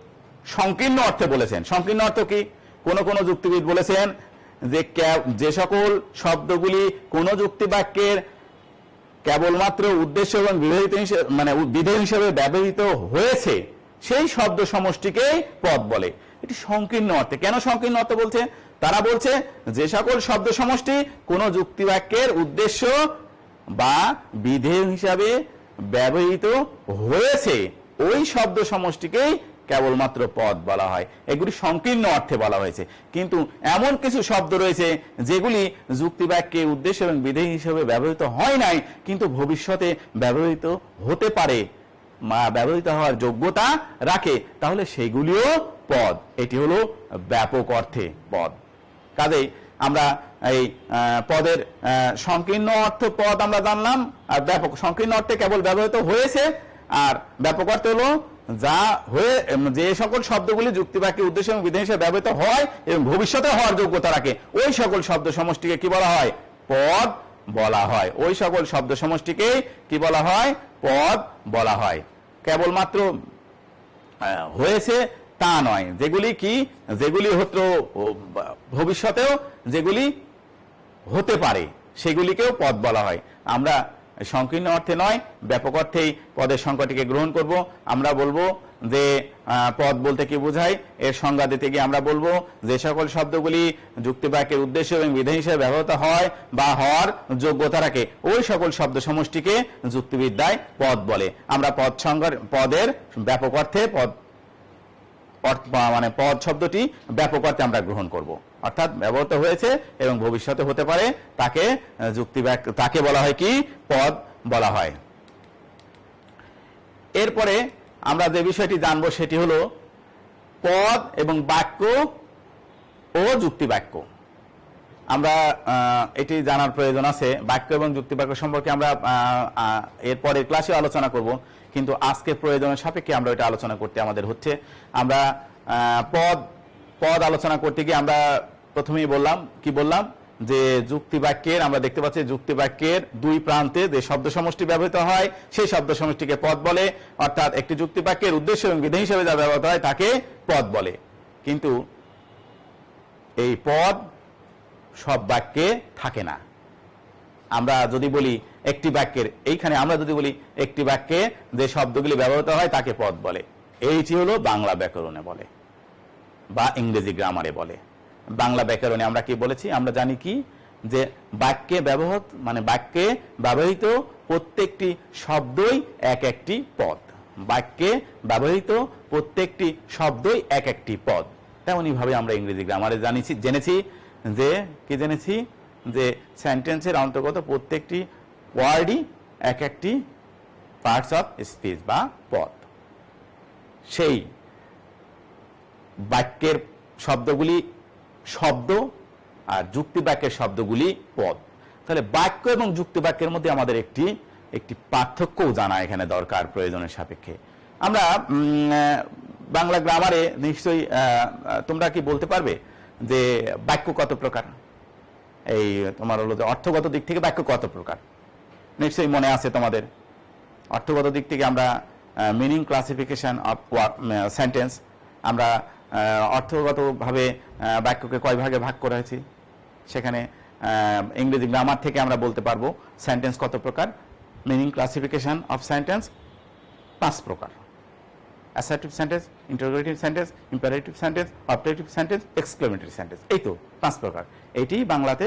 সংকীর্ণ অর্থে বলেছেন। সংকীর্ণ অর্থ কি? কোন কোন যুক্তিবিদ বলেছেন যে সকল শব্দগুলি কোন যুক্তিবাক্যের কেবলমাত্র উদ্দেশ্য এবং বিধেয় হিসেবে ব্যবহৃত হয়েছে সেই শব্দ সমষ্টিকেই পদ বলে। এটি সংকীর্ণ অর্থে। কেন সংকীর্ণ অর্থে বলছে? তারা বলছে যে সকল শব্দ সমষ্টি কোন যুক্তিবাক্যের উদ্দেশ্য বা বিধেয় হিসাবে ব্যবহৃত হয়েছে ওই শব্দ সমষ্টিকেই কেবলমাত্র পদ বলা হয়। এগুলি সংকীর্ণ অর্থে বলা হয়েছে। কিন্তু এমন কিছু শব্দ রয়েছে যেগুলি যুক্তিবাক্যে উদ্দেশ্য এবং বিধেয় হিসেবে ব্যবহৃত হয় নাই, কিন্তু ভবিষ্যতে ব্যবহৃত হতে পারে, ব্যবহৃত হওয়ার যোগ্যতা রাখে, তাহলে সেগুলিও পদ। এটি হলো ব্যাপক অর্থে পদ। কাজেই আমরা এই পদের সংকীর্ণ অর্থ পদ আমরা জানলাম, আর ব্যাপক সংকীর্ণ অর্থে কেবল ব্যবহৃত হয়েছে, আর ব্যাপক অর্থ হলো যা হয়ে যে সকল শব্দগুলি যুক্তিবাক্যের উদ্দেশ্য এবং বিধেয় হিসেবে ব্যবহৃত হয় এবং ভবিষ্যতে হওয়ার যোগ্যতা রাখে ওই সকল শব্দ সমষ্টিকে কি বলা হয়? পদ বলা হয়। ওই সকল শব্দ সমষ্টিকে কি বলা হয়? পদ বলা হয়। কেবলমাত্র হয়েছে তা নয়, যেগুলি কি, যেগুলি হতো ভবিষ্যতেও যেগুলি হতে পারে সেগুলিকেও পদ বলা হয়। আমরা সংকীর্ণ অর্থে নয়, ব্যাপক অর্থেই পদের সংজ্ঞাটিকে গ্রহণ করব। আমরা বলবো যে পদ বলতে কি বোঝায়, এর সংজ্ঞা দিতে গিয়ে আমরা বলবো যে সকল শব্দগুলি যুক্তিবাক্যের উদ্দেশ্য এবং বিধেয় হিসেবে ব্যবহৃত হয় বা হওয়ার যোগ্যতা রাখে ওই সকল শব্দ সমষ্টিকে যুক্তিবিদ্যায় পদ বলে। আমরা পদ সংজ্ঞার পদের ব্যাপক অর্থে পদ মানে পদ শব্দটি ব্যাপক অর্থে আমরা গ্রহণ করব, অর্থাৎ ব্যবহৃত হয়েছে এবং ভবিষ্যতে হতে পারে তাকে যুক্তিবাক্য, তাকে বলা হয় কি? পদ বলা হয়। এরপরে আমরা যে বিষয়টি জানবো সেটি হলো পদ এবং বাক্য ও যুক্তিবাক্য। আমরা এটি জানার প্রয়োজন আছে। বাক্য এবং যুক্তিবাক্য সম্পর্কে আমরা এরপরের ক্লাসে আলোচনা করব, কিন্তু আজকে প্রয়োজনের সাপেক্ষে আমরা এটা আলোচনা করতে আমাদের হচ্ছে। আমরা পদ আলোচনা করতে গিয়ে আমরা প্রথমেই বললাম যে যুক্তিবাক্যের, আমরা দেখতে পাচ্ছি যুক্তিবাক্যের দুই প্রান্তে যে শব্দ সমষ্টি ব্যবহৃত হয় সেই শব্দ সমষ্টিকে পদ বলে, অর্থাৎ একটি যুক্তিবাক্যের উদ্দেশ্য এবং বিধেয় হিসেবে যা ব্যবহৃত হয় তাকে পদ বলে। কিন্তু এই পদ সব বাক্যে থাকে না। আমরা যদি বলি একটি বাক্যের, এইখানে আমরা যদি বলি একটি বাক্যে যে শব্দগুলি ব্যবহৃত হয় তাকে পদ বলে, এইটি হলো বাংলা ব্যাকরণে বলে বা ইংরেজি গ্রামারে বলে। বাংলা ব্যাকরণে আমরা কি বলেছি? আমরা জানি কি যে বাক্যে ব্যবহৃত প্রত্যেকটি শব্দই এক একটি পদ। বাক্যে ব্যবহৃত প্রত্যেকটি শব্দই এক একটি পদ। তেমনি ভাবে আমরা ইংরেজি গ্রামারে জেনেছি যে সেন্টেন্সের অন্তর্গত প্রত্যেকটি ওয়ার্ডই এক একটি পার্টস অফ স্পিচ বা পদ। সেই বাক্যের শব্দগুলি শব্দ আর যুক্তিবাক্যের শব্দগুলি পদ। তাহলে বাক্য এবং যুক্তিবাক্যের মধ্যে আমাদের একটি পার্থক্যও জানা এখানে দরকার প্রয়োজনের সাপেক্ষে। আমরা বাংলা গ্রামারে নিশ্চয়ই তোমরা কি বলতে পারবে যে বাক্য কত প্রকার? এই তোমার হলো যে অর্থগত দিক থেকে বাক্য কত প্রকার নিশ্চয়ই মনে আছে তোমাদের। অর্থগত দিক থেকে আমরা মিনিং ক্লাসিফিকেশন অফ সেন্টেন্স, আমরা অর্থগতভাবে বাক্যকে কয় ভাগে ভাগ করা হয়েছে সেখানে ইংরেজি গ্রামার থেকে আমরা বলতে পারবো সেন্টেন্স কত প্রকার, মিনিং ক্লাসিফিকেশন অফ সেন্টেন্স 5 প্রকার: assertive sentence, interrogative sentence, imperative sentence, objective sentence, exclamatory sentence. এই তো 5 প্রকার। এটি বাংলাতে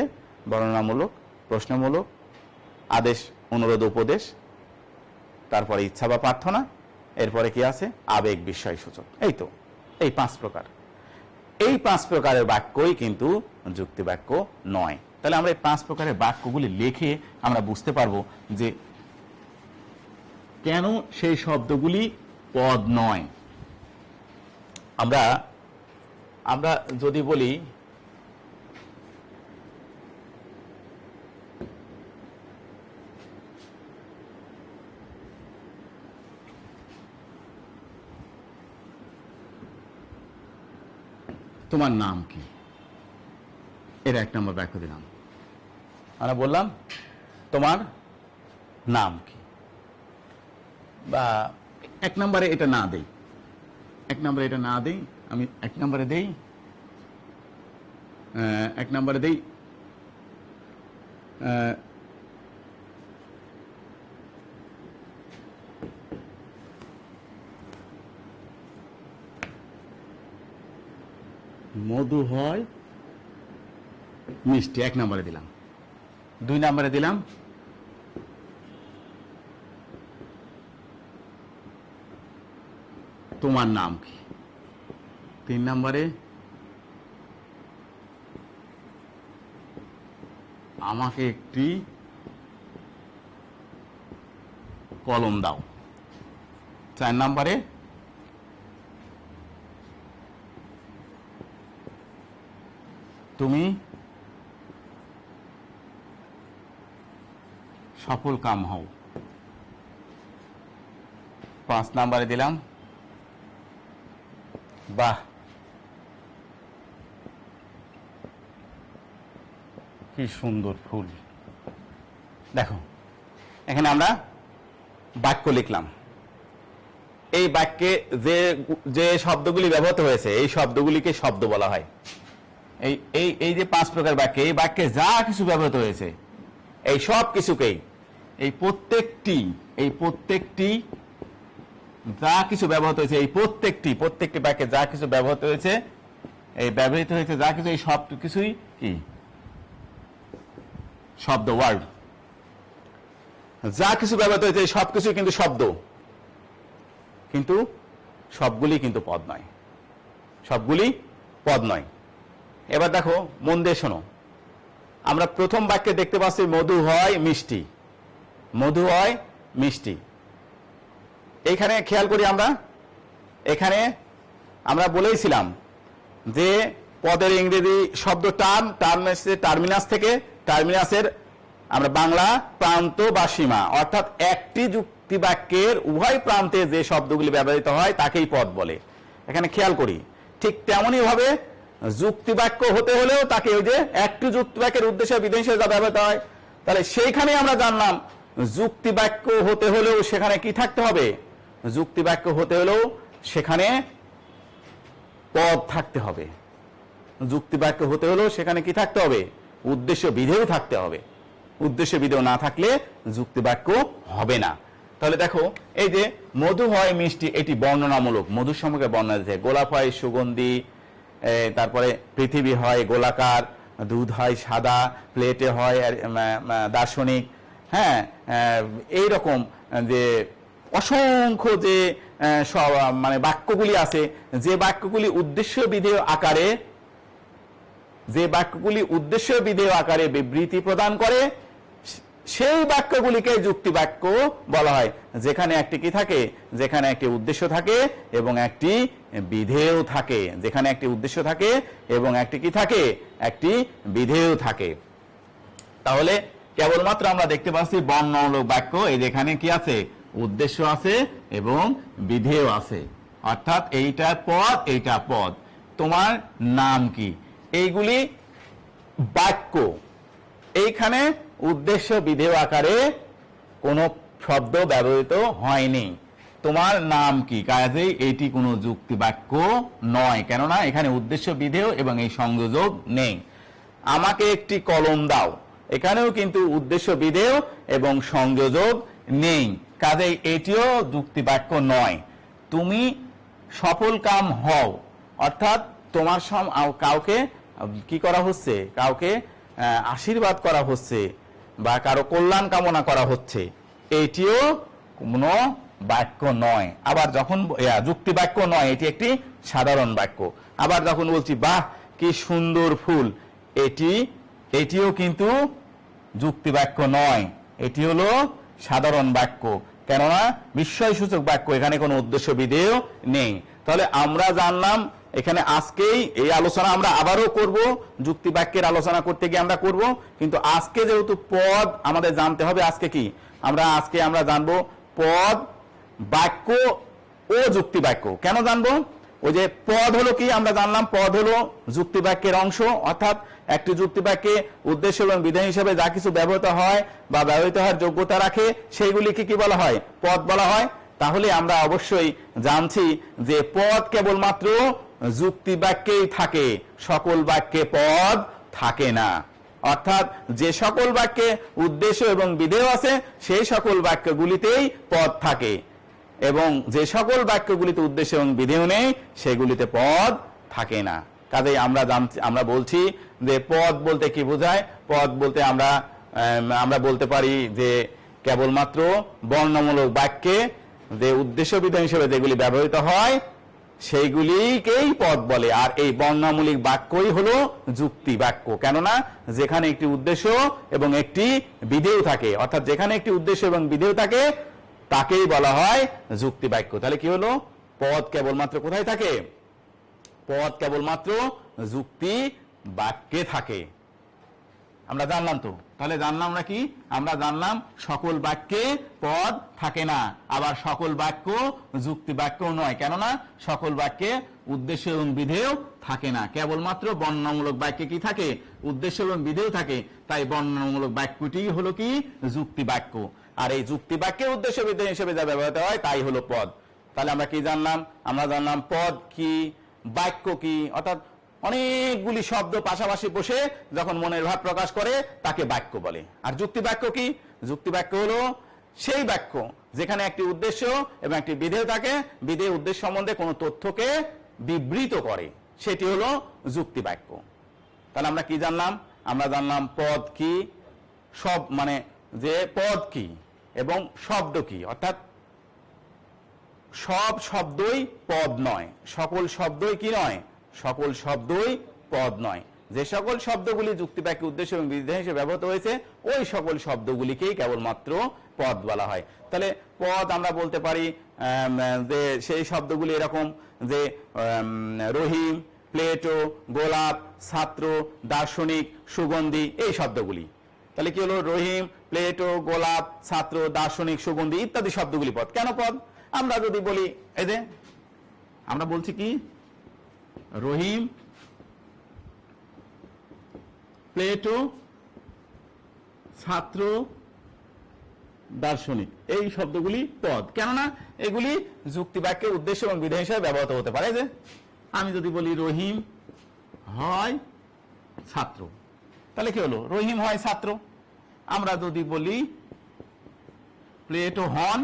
বর্ণনামূলক, প্রশ্নমূলক, আদেশ, অনুরোধ, উপদেশ, তারপরে ইচ্ছা বা প্রার্থনা, এরপরে কি আছে আবেগ, বিস্ময় সূচক। এই তো এই 5 প্রকার। এই 5 প্রকারের বাক্যই কিন্তু যুক্তি বাক্য নয়। তাহলে আমরা এই 5 প্রকারের বাক্যগুলি লিখে আমরা বুঝতে পারবো যে কেন সেই শব্দগুলি পদ নয়। আমরা যদি বলি তোমার নাম কি, এর 1 নম্বর বাক্য দিলাম। আমরা বললাম তোমার নাম কি, বা 1 নম্বরে এটা না দেই, 1 নম্বরে এটা না দেই, আমি 1 নম্বরে দেই, 1 নম্বরে দেই মধু হয় মিষ্টি, 1 নম্বরে দিলাম। 2 নম্বরে দিলাম তোমার নাম কি। 3 নম্বরে আমাকে একটি কলম দাও। 4 নম্বরে তুমি সফল কাম হও। 5 নম্বরে দিলাম বাহ কি সুন্দর ফুল। দেখো এখানে আমরা বাক্য লিখলাম। এই বাক্যে যে যে শব্দগুলি ব্যবহৃত হয়েছে এই শব্দগুলিকে শব্দ বলা হয়। এই যে 5 প্রকার বাক্য, এই বাক্যে যা কিছু ব্যবহৃত হয়েছে এই সব কিছুকেই, এই প্রত্যেকটি যা কিছু ব্যবহৃত হয়েছে, এই প্রত্যেকটি বাক্যে যা কিছু ব্যবহৃত হয়েছে, এই ব্যবহৃত হয়েছে যা কিছু, এই সব কিছুই কি শব্দ, ওয়ার্ড। যা কিছু ব্যবহৃত হয়েছে এই সব কিছুই কিন্তু শব্দ, কিন্তু সবগুলি কিন্তু পদ নয়, সবগুলি পদ নয়। এবার দেখো মন দিয়ে শোনো, আমরা প্রথম বাক্যে দেখতে পাচ্ছি মধু হয় মিষ্টি, মধু হয় মিষ্টি। এইখানে খেয়াল করি আমরা, এখানে আমরা বলেইছিলাম যে পদের ইংরেজি শব্দ টার্ম এসেছে টার্মিনাস থেকে। টার্মিনাসের আমরা বাংলা প্রান্ত বা সীমা, অর্থাৎ একটি যুক্তি বাক্যের উভয় প্রান্তে যে শব্দগুলি ব্যবহৃত হয় তাকেই পদ বলে। এখানে খেয়াল করি ঠিক তেমনই ভাবে যুক্তি বাক্য হতে হলেও তাকে ওই যে একটি যুক্তি বাক্যের উদ্দেশ্যে বিধেয় হিসেবে যা ব্যবহৃত হয়, তাহলে সেইখানে আমরা জানলাম যুক্তি বাক্য হতে হলেও সেখানে কি থাকতে হবে, যুক্তি বাক্য হতে হলেও সেখানে পদ থাকতে হবে। যুক্তি বাক্য হতে হলেও সেখানে কি থাকতে হবে, উদ্দেশ্য বিধেয় থাকতে হবে। উদ্দেশ্য বিধেয় না থাকলে যুক্তি বাক্য হবে না। তাহলে দেখো এই যে মধু হয় মিষ্টি, এটি বর্ণনামূলক, মধুর সম্পর্কে বর্ণনা দিচ্ছে। গোলাপ হয় সুগন্ধি, তারপরে পৃথিবী হয় গোলাকার, দুধ হয় সাদা, প্লেটে হয় দার্শনিক। হ্যাঁ, এইরকম যে অসংখ্য যে সব মানে বাক্যগুলি আছে, যে বাক্যগুলি উদ্দেশ্য বিধেয় আকারে, যে বাক্যগুলি উদ্দেশ্য বিধেয় আকারে বিবৃতি প্রদান করে, সেই বাক্যগুলিকে যুক্তি বাক্য বলা হয়। যেখানে একটি কি থাকে, যেখানে একটি উদ্দেশ্য থাকে এবং একটি বিধেয় থাকে, যেখানে একটি উদ্দেশ্য থাকে এবং একটি কি থাকে, একটি বিধেয় থাকে। তাহলে কেবলমাত্র আমরা দেখতে পাচ্ছি বর্ণনামূলক বাক্য, এই যেখানে কি আছে, উদ্দেশ্য আছে এবং বিধেয় আছে, অর্থাৎ এইটা পদ, এইটা পদ। তোমার নাম কি, এইগুলি বাক্য। এইখানে উদ্দেশ্য বিধেয় আকারে কোনো শব্দ ব্যবহৃত হয়নি। তোমার নাম কি, কাজেই এটি কোনো যুক্তি বাক্য নয়, কেননা এখানে উদ্দেশ্য বিধেয় এবং এই সংযোজক নেই। আমাকে একটি কলম দাও, এখানেও কিন্তু উদ্দেশ্য বিধেয় এবং সংযোজক নেই। কাজেই এটিও যুক্তি বাক্য নয়। তুমি সফল কাম হও, অর্থাৎ তোমার কাউকে কি করা হচ্ছে, কাউকে আশীর্বাদ করা হচ্ছে বা কারো কল্যাণ কামনা করা হচ্ছে, এটিও কোনো বাক্য নয়। আবার যখন যুক্তি বাক্য নয়, এটি একটি সাধারণ বাক্য। আবার যখন বলছি বাহ কি সুন্দর ফুল, এটিও কিন্তু যুক্তি বাক্য নয়, এটি হলো সাধারণ বাক্য। কেননা বিস্ময়সূচক বাক্য, এখানে কোনো উদ্দেশ্য বিধেয় নেই। তাহলে আমরা জানলাম এখানে আজকেই এই আলোচনা আমরা আবারও করব, যুক্তি বাক্যের আলোচনা করতে গিয়ে আমরা করব, কিন্তু আজকে যেহেতু পদ আমাদের জানতে হবে, আজকে কি আমরা জানবো পদ, বাক্য ও যুক্তি বাক্য। কেন জানবো? ওই যে পদ হলো কি, আমরা জানলাম পদ হলো যুক্তি বাক্যের অংশ, অর্থাৎ একটি যুক্তি বাক্যে উদ্দেশ্য এবং বিধান হিসেবে যা কিছু ব্যবহৃত হয় বা ব্যবহৃত হওয়ার যোগ্যতা রাখে সেইগুলিকে কি বলা হয়? পদ বলা হয়। তাহলে আমরা অবশ্যই জানছি যে পদ কেবলমাত্র যুক্তি বাক্যেই থাকে, সকল বাক্যে পদ থাকে না। অর্থাৎ যে সকল বাক্যে উদ্দেশ্য এবং বিধেয় আছে সেই সকল বাক্যগুলিতেই পদ থাকে, এবং যে সকল বাক্যগুলিতে উদ্দেশ্য এবং বিধেয় নেই সেগুলিতে পদ থাকে না। কাজেই আমরা বলছি যে পদ বলতে কি বোঝায়? পদ বলতে আমরা বলতে পারি যে কেবলমাত্র বর্ণমূলক বাক্যে যে উদ্দেশ্য বিধান হিসেবে যেগুলি ব্যবহৃত হয় সেইগুলিকেই পদ বলে, আর এই বর্ণমূলিক বাক্যই হলো যুক্তি বাক্য। কেননা যেখানে একটি উদ্দেশ্য এবং একটি বিধেয় থাকে, অর্থাৎ যেখানে একটি উদ্দেশ্য এবং বিধেয় থাকে তাকেই বলা হয় যুক্তি বাক্য। তাহলে কি হলো? পদ কেবলমাত্র কোথায় থাকে? পদ কেবলমাত্র যুক্তি বাক্যে থাকে। আমরা জানলাম তো, তাহলে জানলাম আমরা কি? আমরা জানলাম সকল বাক্যে পদ থাকে না, আবার সকল বাক্য যুক্তি বাক্য নয়। কেননা সকল বাক্যে উদ্দেশ্য এবং বিধেয় থাকে না, কেবলমাত্র বর্ণনামূলক বাক্যে কি থাকে? উদ্দেশ্য এবং বিধেয় থাকে। তাই বর্ণনামূলক বাক্যটি হলো কি? যুক্তি বাক্য। আর এই যুক্তি বাক্যে উদ্দেশ্য বিধেয় হিসেবে যা ব্যবহৃত হয় তাই হলো পদ। তাহলে আমরা কি জানলাম? আমরা জানলাম পদ কি, বাক্য কি, অর্থাৎ অনেকগুলি শব্দ পাশাপাশি বসে যখন মনের ভাব প্রকাশ করে তাকে বাক্য বলে। আর যুক্তি বাক্য কি? যুক্তি বাক্য হলো সেই বাক্য যেখানে একটি উদ্দেশ্য এবং একটি বিধেয় থাকে, বিধেয় উদ্দেশ্য সম্বন্ধে কোনো তথ্যকে বিবৃত করে, সেটি হলো যুক্তি বাক্য। তাহলে আমরা কি জানলাম? আমরা জানলাম পদ কি, যে পদ কি এবং শব্দ কি, অর্থাৎ সব শব্দই পদ নয়, সকল শব্দই কি নয়? সকল শব্দই পদ নয়। যে সকল শব্দগুলি যুক্তি বাক্যে উদ্দেশ্য এবং বিধেয় হিসেবে ব্যবহৃত হয়েছে ওই সকল শব্দগুলিকেই কেবলমাত্র পদ বলা হয়। তাহলে পদ আমরা বলতে পারি যে সেই শব্দগুলি এরকম যে রহিম, প্লেটো, গোলাপ, ছাত্র, দার্শনিক, সুগন্ধি, এই শব্দগুলি। তাহলে কি হলো? রহিম, প্লেটো, গোলাপ, ছাত্র, দার্শনিক, সুগন্ধি ইত্যাদি শব্দগুলি পদ। কেন পদ? আমরা যদি বলি এই যে আমরা বলছি কি রহিম, প্লেটো, ছাত্র, দার্শনিক, এই শব্দগুলি পদ। কেননা এগুলি যুক্তি বাক্যের উদ্দেশ্য এবং বিধেয় হিসেবে ব্যবহৃত হতে পারে। যে আমি যদি বলি রহিম হয় ছাত্র, তাহলে কি হলো? রহিম হয় ছাত্র। আমরা যদি বলি প্লেটো হন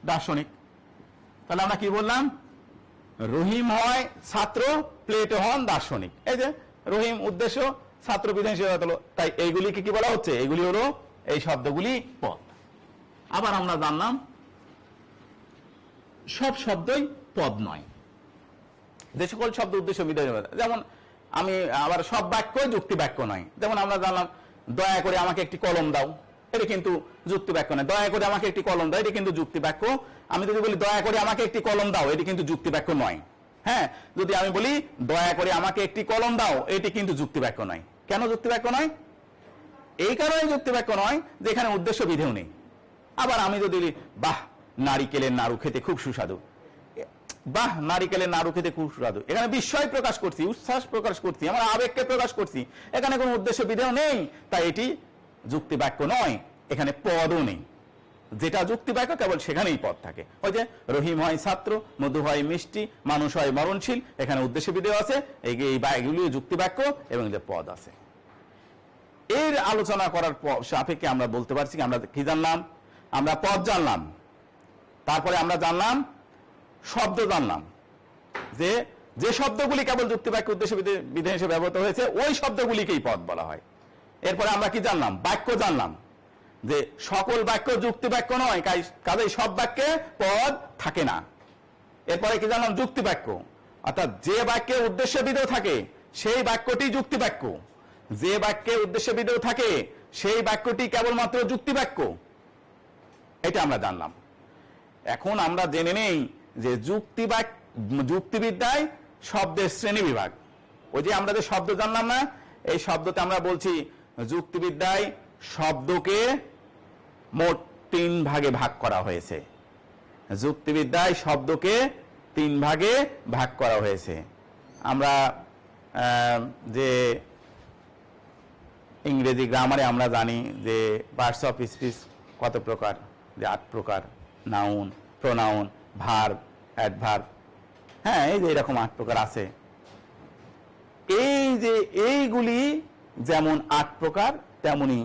দার্শনিক, তাহলে আমরা কি বললাম? রহিম হয় ছাত্র, প্লেটো হন দার্শনিক। এই যে রহিম উদ্দেশ্য, ছাত্র বিধান হিসেবে হলো। তাই এইগুলিকে কি বলা হচ্ছে? এগুলি হলো এই শব্দগুলি পদ। আবার আমরা জানলাম সব শব্দই পদ নয়। যে সকল শব্দ উদ্দেশ্য বিধান, যেমন আবার সব বাক্যই যুক্তি বাক্য নয়। যেমন আমরা জানলাম দয়া করে আমাকে একটি কলম দাও, এটা কিন্তু যুক্তি বাক্য নয়। দয়া করে আমাকে একটি কলম দাও, এটি কিন্তু যুক্তি বাক্য। আমি যদি বলি দয়া করে আমাকে একটি কলম দাও, এটি কিন্তু যুক্তি বাক্য নয়। হ্যাঁ, যদি আমি বলি দয়া করে আমাকে একটি কলম দাও, এটি কিন্তু যুক্তি বাক্য নয়। কেন যুক্তি বাক্য নয়? এই কারণে যুক্তি বাক্য নয় যে এখানে উদ্দেশ্য বিধেয় নেই। আবার আমি যদি বাহ নারিকেলের নাড়ু খেতে খুব সুস্বাদু, বাহ নারিকেলের নাড়ু খেতে খুব সুস্বাদু, এখানে বিস্ময় প্রকাশ করছি, উচ্ছ্বাস প্রকাশ করছি, আমার আবেগকে প্রকাশ করছি, এখানে কোনো উদ্দেশ্য বিধেয় নেই, তাই এটি যুক্তি বাক্য নয়। এখানে পদও নেই। যেটা যুক্তি বাক্য কেবল সেখানেই পদ থাকে। ওই যে রহিম হয় ছাত্র, মধু হয় মিষ্টি, মানুষ হয় মরণশীল, এখানে উদ্দেশ্য বিধেয় আছে, এইগুলি যুক্তি বাক্য এবং যে পদ আছে। এর আলোচনা করার সাপেক্ষে আমরা বলতে পারছি আমরা কি জানলাম, আমরা পদ জানলাম, তারপরে আমরা জানলাম শব্দ জানলাম, যে যে শব্দগুলি কেবল যুক্তি বাক্য উদ্দেশ্য বিধেয় হিসেবে ব্যবহৃত হয়েছে ওই শব্দগুলিকেই পদ বলা হয়। এরপরে আমরা কি জানলাম, বাক্য জানলাম, যে সকল বাক্য যুক্তি বাক্য নয়, কাজেই সব বাক্যে পদ থাকে না। এরপরে কি জানলাম, যুক্তি বাক্য, অর্থাৎ যে বাক্যে উদ্দেশ্য বিধেয় থাকে সেই বাক্যটি যুক্তি বাক্য, যে বাক্যে উদ্দেশ্য বিধেয় থাকে সেই বাক্যটি কেবলমাত্র যুক্তি বাক্য। এটা আমরা জানলাম। এখন আমরা জেনে নেই যে যুক্তিবিদ্যায় শব্দের শ্রেণী বিভাগ। ওই যে আমরা যে শব্দ জানলাম না, এই শব্দতে আমরা বলছি যুক্তিবিদ্যায় শব্দকে মোট 3 ভাগে ভাগ করা হয়েছে। যুক্তিবিদ্যায় শব্দকে 3 ভাগে ভাগ করা হয়েছে। আমরা যে ইংরেজি গ্রামারে আমরা জানি যে পার্টস অফ স্পিচ কত প্রকার, যে 8 প্রকার, নাউন, প্রোনাউন, ভার্ব, অ্যাডভার্ব, হ্যাঁ এই যে এরকম 8 প্রকার আছে। এই যে এইগুলি যেমন 8 প্রকার, তেমনি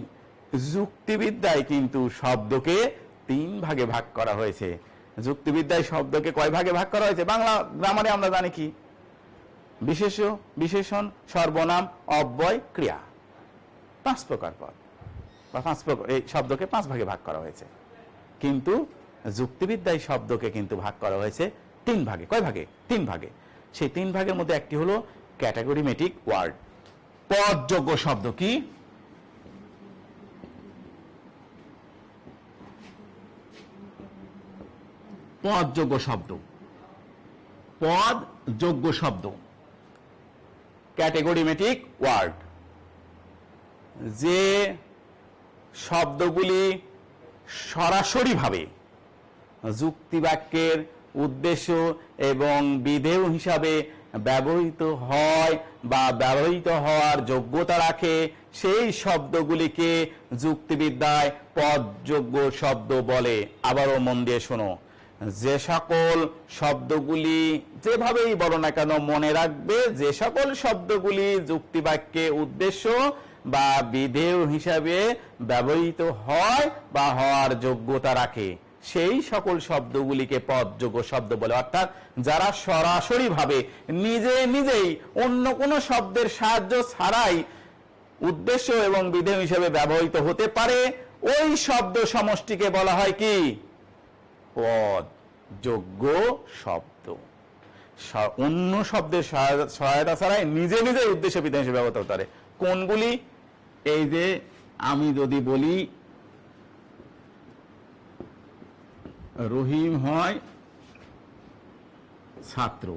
যুক্তিবিদ্যায় কিন্তু শব্দকে 3 ভাগে ভাগ করা হয়েছে। যুক্তিবিদ্যায় শব্দকে কয় ভাগে ভাগ করা হয়েছে? বাংলা গ্রামারে আমরা জানি কি, বিশেষ্য, বিশেষণ, সর্বনাম, অব্যয়, ক্রিয়া, 5 প্রকার পদ বা 5 প্রকার, এই শব্দকে 5 ভাগে ভাগ করা হয়েছে। কিন্তু যুক্তিবিদ্যায় শব্দকে কিন্তু ভাগ করা হয়েছে 3 ভাগে। কয় ভাগে? 3 ভাগে। সেই 3 ভাগের মধ্যে একটি হলো ক্যাটাগরিমেটিক ওয়ার্ড। পদযোগ্য শব্দ কি? পদযোগ্য শব্দ, পদযোগ্য শব্দ, ক্যাটাগরিমেটিক ওয়ার্ড, যে শব্দগুলি সরাসরিভাবে যুক্তিবাক্যের উদ্দেশ্য এবং বিধেয় হিসাবে ব্যবহৃত হয় বা ব্যবহৃত হওয়ার যোগ্যতা রাখে, সেই শব্দগুলিকে যুক্তিবিদ্যায় পদযোগ্য শব্দ বলে। আবারও মন দিয়ে শোনো, যে সকল শব্দগুলি যেভাবেই বলো না কেন মনে রাখবে, যে সকল শব্দগুলি যুক্তিবাক্যে উদ্দেশ্য বা বিধেয় হিসাবে ব্যবহৃত হয় বা হওয়ার যোগ্যতা রাখে, সেই সকল শব্দগুলিকে পদযোগ্য শব্দ বলে। অর্থাৎ যারা সরাসরিভাবে নিজেই অন্য কোনো শব্দের সাহায্য ছাড়াই উদ্দেশ্য এবং বিধেয় হিসাবে ব্যবহৃত হতে পারে, ওই শব্দ সমষ্টিকে বলা হয় কি? পদযোগ্য শব্দ। অন্য শব্দের সহায়তা ছাড়াই নিজে উদ্দেশ্য বিধেয় হিসেবে ব্যবহৃত হতে পারে। কোনগুলি? এই যে আমি যদি বলি রহিম হয় ছাত্র,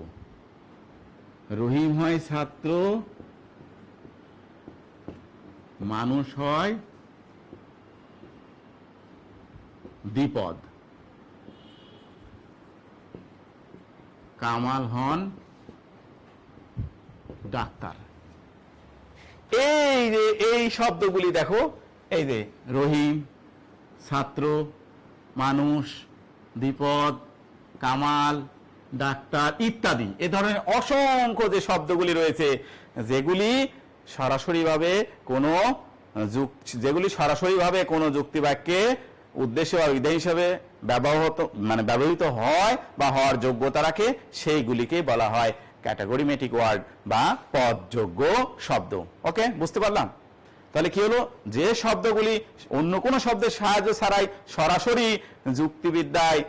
রহিম হয় ছাত্র, মানুষ হয় দ্বিপদ, কামাল হন ডাক্তার। এই যে এই শব্দগুলি দেখো, এই যে রহিম, ছাত্র, মানুষ, দ্বিপদ, কামাল, ডাক্তার ইত্যাদি, এ ধরনের অসংখ্য যে শব্দগুলি রয়েছে, যেগুলি সরাসরিভাবে কোনো যুক্তিবাক্যে উদ্দেশ্য বা বিধেয় হিসেবে ব্যবহৃত হয় বা হওয়ার যোগ্যতা রাখে, সেইগুলিকে বলা হয় ক্যাটাগরিমেটিক ওয়ার্ড বা পদযোগ্য শব্দ। ওকে, বুঝতে পারলাম? তাহলে কি হলো, যে শব্দগুলি অন্য কোনো শব্দের সাহায্য ছাড়াই সরাসরি যুক্তিবিদ্যায়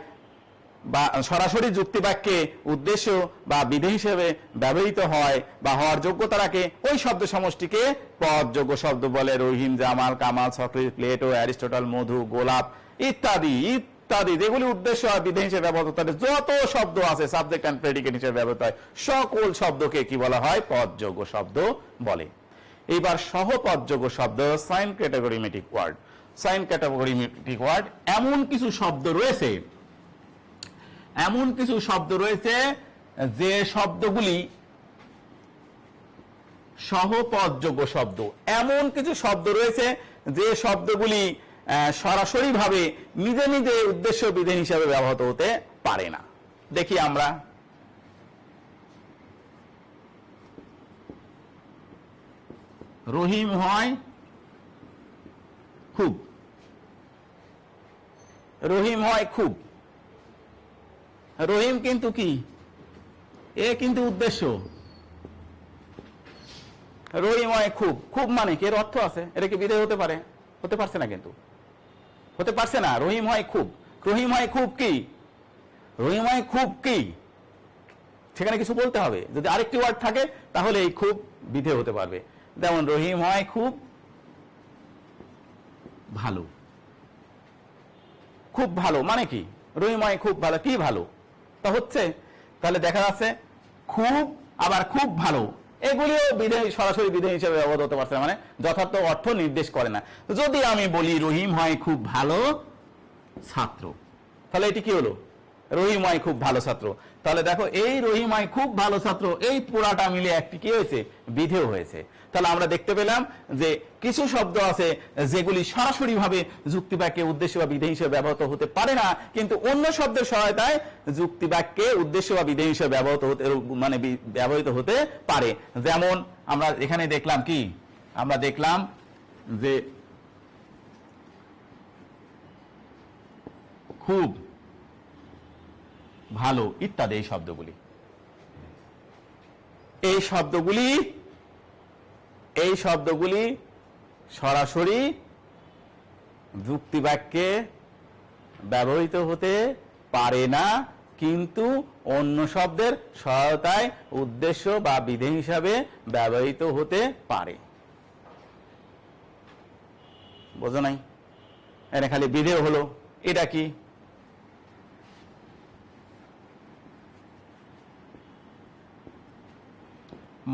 বা সরাসরি যুক্তিবাক্যে উদ্দেশ্য বা বিধেয় হিসেবে ব্যবহৃত হয় বা হওয়ার যোগ্যতা রাখে, ওই শব্দ সমষ্টিকে পদযোগ্য শব্দ বলে। Rahim, Jamal, Kamal, Socrates, Plato, Aristotle, মধু, গোলাপ ইত্যাদি ইত্যাদি, যেগুলি উদ্দেশ্য আর বিধেয় হিসেবে ব্যবহৃত হয়, যত শব্দ আছে সাবজেক্ট অ্যান্ড প্রেডিকেট হিসেবে ব্যবহৃত হয়, সকল শব্দকে কি বলা হয়? পদযোগ্য শব্দ বলে। এইবার সহপদযোগ্য শব্দ, সাইন ক্যাটাগরিমেটিক ওয়ার্ড। সাইন ক্যাটাগরিমেটিক ওয়ার্ড এমন কিছু শব্দ রয়েছে যে শব্দগুলি সহপদযোগ্য শব্দ। এমন কিছু শব্দ রয়েছে যে শব্দগুলি সরাসরিভাবে নিজে উদ্দেশ্য বিধেয় হিসাবে ব্যবহৃত হতে পারে না। দেখি আমরা, রহিম হয় খুব, রহিম হয় খুব। রহিম কিন্তু কি, এ কিন্তু উদ্দেশ্য। রহিম হয় খুব, খুব মানে কি এর অর্থ আছে, এটা কি বিধেয় হতে পারে? হতে পারছে না, কিন্তু হতে পারছে না। রহিম হয় খুব, রহিম হয় খুব কি, রহিম হয় খুব কি, সেখানে কিছু বলতে হবে। যদি আরেকটি ওয়ার্ড থাকে তাহলে এই খুব বিধেয় হতে পারবে। যেমন রহিম হয় খুব ভালো। খুব ভালো মানে কি, রহিম হয় খুব ভালো, কি ভালো তা হচ্ছে। তাহলে দেখা যাচ্ছে খুব আবার খুব ভালো এগুলিও বিধেয়, সরাসরি বিধেয় হিসেবে ব্যবহৃত হতে পারছে না, মানে যথার্থ অর্থ নির্দেশ করে না। যদি আমি বলি রহিম হয় খুব ভালো ছাত্র, তাহলে এটি কি হলো, রহিম হয় খুব ভালো ছাত্র। তাহলে দেখো এই রহিম হয় খুব ভালো ছাত্র, এই পুরাটা মিলে একটি কি হয়েছে, বিধেয় হয়েছে। তাহলে আমরা দেখতে পেলাম যে কিছু শব্দ আছে যেগুলি সরাসরি ভাবে যুক্তি বাক্যে উদ্দেশ্য বা বিধেয় হিসেবে ব্যবহৃত হতে পারে না, কিন্তু অন্য শব্দের সহায়তায় যুক্তি বাক্যে উদ্দেশ্য বা বিধেয় হিসেবে ব্যবহৃত হতে, মানে ব্যবহৃত হতে পারে। যেমন আমরা এখানে দেখলাম কি, আমরা দেখলাম যে খুব ভালো ইত্যাদি এই শব্দগুলি, এই শব্দগুলি সরাসরি যুক্তি বাক্যে ব্যবহৃত হতে পারে না, কিন্তু অন্য শব্দের সহায়তায় উদ্দেশ্য বা বিধেয় হিসাবে ব্যবহৃত হতে পারে। বোঝো নাই? এখানে খালি বিধেয় হলো, এটা কি,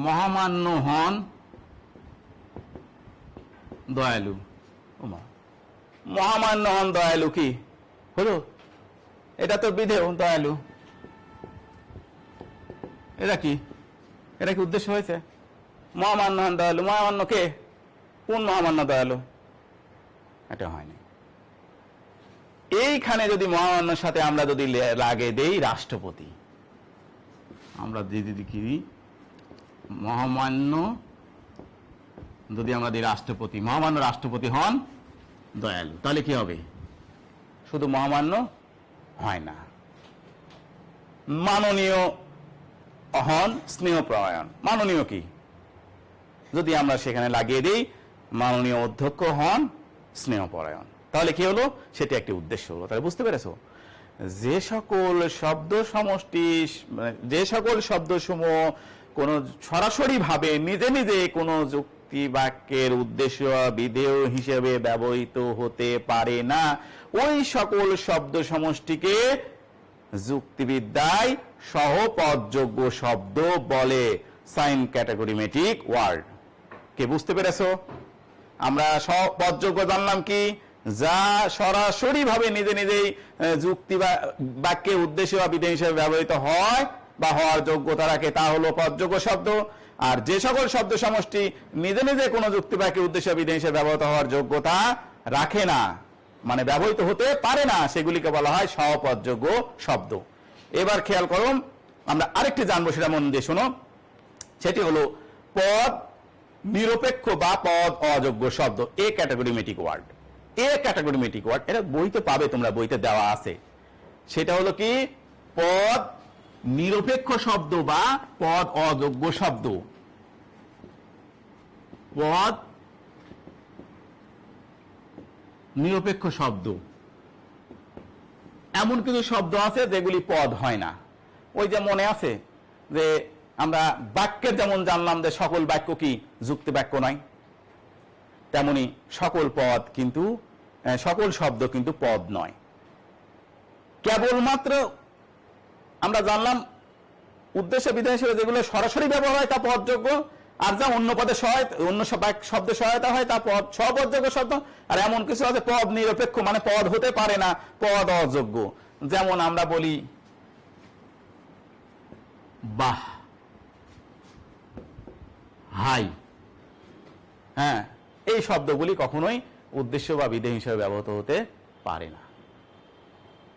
মহামান্য হন দয়ালু। মহামান্য হন দয়ালু কি হলো, এটা তো বিধেয় দয়ালু। এটা কি, এটা কি উদ্দেশ্য হয়েছে? মহামান্য হন দয়ালু, মহামান্য কে, কোন মহামান্য দয়ালু? এটা হয়নি। এইখানে যদি মহামান্যর সাথে আমরা যদি লাগে দেই রাষ্ট্রপতি, আমরা যদি কি মহামান্য, যদি আমরা দিই রাষ্ট্রপতি, মহামান্য রাষ্ট্রপতি হন দয়ালু, তাহলে কি হবে? শুধু মহামান্য হয় না, মাননীয় হন স্নেহপরায়ণ। মাননীয় কি, যদি আমরা সেখানে লাগিয়ে দিই মাননীয় অধ্যক্ষ হন স্নেহপরায়ণ, তাহলে কি হলো, সেটি একটি উদ্দেশ্য হলো। তাহলে বুঝতে পেরেছো, যে সকল শব্দ সমষ্টি, যে সকল শব্দসমূহ কোন সরাসরি ভাবে নিজে নিজে কোন যুক্তি বাক্যের উদ্দেশ্য বিধেয় হিসেবে ব্যবহৃত হতে পারে না, ওই সকল শব্দ সমষ্টিকে যুক্তিবিদ্যায় সহপদযোগ্য শব্দ বলে, সাইন ক্যাটাগরিমেটিক ওয়ার্ড। কে বুঝতে পেরেছো? আমরা সহপদযোগ্য জানলাম কি, যা সরাসরি ভাবে নিজে নিজেই যুক্তি বাক্যের উদ্দেশ্য বা বিধেয় হিসেবে ব্যবহৃত হয় বা হওয়ার যোগ্যতা রাখে, তা হলো পদযোগ্য শব্দ। আর যে সকল শব্দ সমষ্টি নিজে নিজে কোনো যুক্তি বাক্যের উদ্দেশ্য বিধেয় হিসেবে ব্যবহৃত হওয়ার যোগ্যতা রাখে না, মানে ব্যবহৃত হতে পারে না, সেগুলিকে বলা হয় সহপদযোগ্য শব্দ। এবার খেয়াল করো, আমরা আরেকটি জানবো, সেটা মন দিয়ে শোনো। সেটি হলো পদ নিরপেক্ষ বা পদ অযোগ্য শব্দ, এ ক্যাটাগরিমেটিক ওয়ার্ড। এ ক্যাটাগরিমেটিক ওয়ার্ড, এটা বইতে পাবে, তোমরা বইতে দেওয়া আছে। সেটা হলো কি, পদ নিরপেক্ষ শব্দ বা পদ অযোগ্য শব্দ। পদ নিরপেক্ষ শব্দ, এমন কিছু শব্দ আছে যেগুলি পদ হয় না। ওই যে মনে আছে যে আমরা বাক্যের যেমন জানলাম যে সকল বাক্য কি যুক্তি বাক্য নয়, তেমনি সকল পদ কিন্তু, সকল শব্দ কিন্তু পদ নয়। কেবলমাত্র আমরা জানলাম উদ্দেশ্য বিধেয় হিসেবে যেগুলো সরাসরি ব্যবহার হয় তা পদযোগ্য, আর যা অন্য পদে সহায়তা, অন্য শব্দের সহায়তা হয় তা পদ সহপদযোগ্য শব্দ। আর এমন কিছু আছে পদ নিরপেক্ষ, মানে পদ হতে পারে না, পদ অযোগ্য। যেমন আমরা বলি বাহ, হাই, হ্যাঁ, এই শব্দগুলি কখনোই উদ্দেশ্য বা বিধেয় হিসেবে ব্যবহৃত হতে পারে না,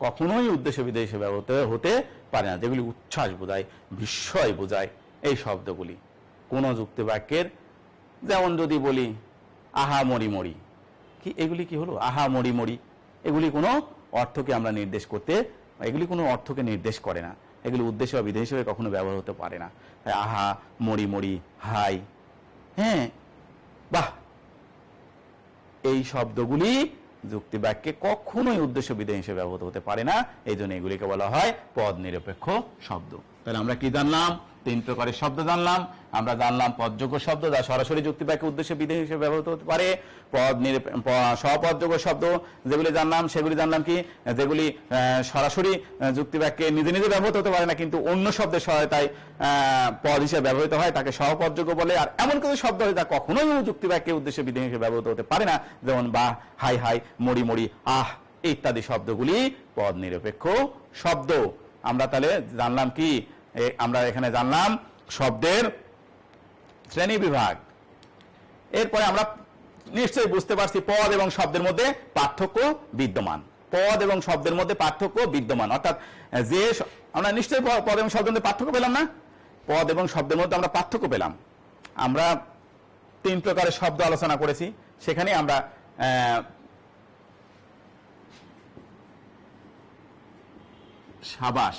কখনোই উদ্দেশ্য বিধেয় হিসেবে ব্যবহৃত হতে পারে না। যেগুলি উচ্ছ্বাস বোঝায়, বিস্ময় বোঝায়, এই শব্দগুলি কোন যুক্তি বাক্যের, যেমন যদি বলি আহা মরি মরি, কি এগুলি কি হলো? আহা মরি মরি, এগুলি কোনো অর্থকে আমরা নির্দেশ করতে, এগুলি কোনো অর্থকে নির্দেশ করে না, এগুলি উদ্দেশ্য বা বিধেয় হিসেবে কখনো ব্যবহার হতে পারে না। আহা মরি মরি, হাই, হ্যাঁ, বাহ, এই শব্দগুলি যুক্তি বাক্যে কখনোই উদ্দেশ্য বিধেয় হিসেবে ব্যবহৃত হতে পারে না। এই জন্য এগুলিকে বলা হয় পদ নিরপেক্ষ শব্দ। তাহলে আমরা কি জানলাম? 3 প্রকারের শব্দ জানলাম। আমরা জানলাম পদযোগ্য শব্দ যা সরাসরি যুক্তি বাক্যে উদ্দেশ্য বিধেয় হিসেবে ব্যবহৃত হতে পারে, সপদযোগ্য শব্দ যেগুলি জানলাম সেগুলি জানলাম কি, যেগুলি সরাসরি যুক্তি বাক্যে নিজে নিজে ব্যবহৃত হতে পারে না কিন্তু অন্য শব্দের সহায়তায় পদ হিসেবে ব্যবহৃত হয়, তাকে সহপদযোগ্য বলে। আর এমন কিছু শব্দ হয় যা কখনোই যুক্তি বাক্যে উদ্দেশ্য বিধেয় হিসেবে ব্যবহৃত হতে পারে না, যেমন বা, হাই হাই, মরি মরি, আহ ইত্যাদি শব্দগুলি পদ নিরপেক্ষ শব্দ। আমরা তাহলে জানলাম কি, আমরা এখানে জানলাম শব্দের শ্রেণী বিভাগ। এরপরে আমরা নিশ্চয়ই বুঝতে পারছি পদ এবং শব্দের মধ্যে পার্থক্য বিদ্যমান। পদ এবং শব্দের মধ্যে পার্থক্য বিদ্যমান, অর্থাৎ যে আমরা নিশ্চয়ই পদ এবং শব্দের মধ্যে পার্থক্য পেলাম না? পদ এবং শব্দের মধ্যে আমরা পার্থক্য পেলাম। আমরা 3 প্রকারের শব্দ আলোচনা করেছি, সেখানে আমরা সাবাস,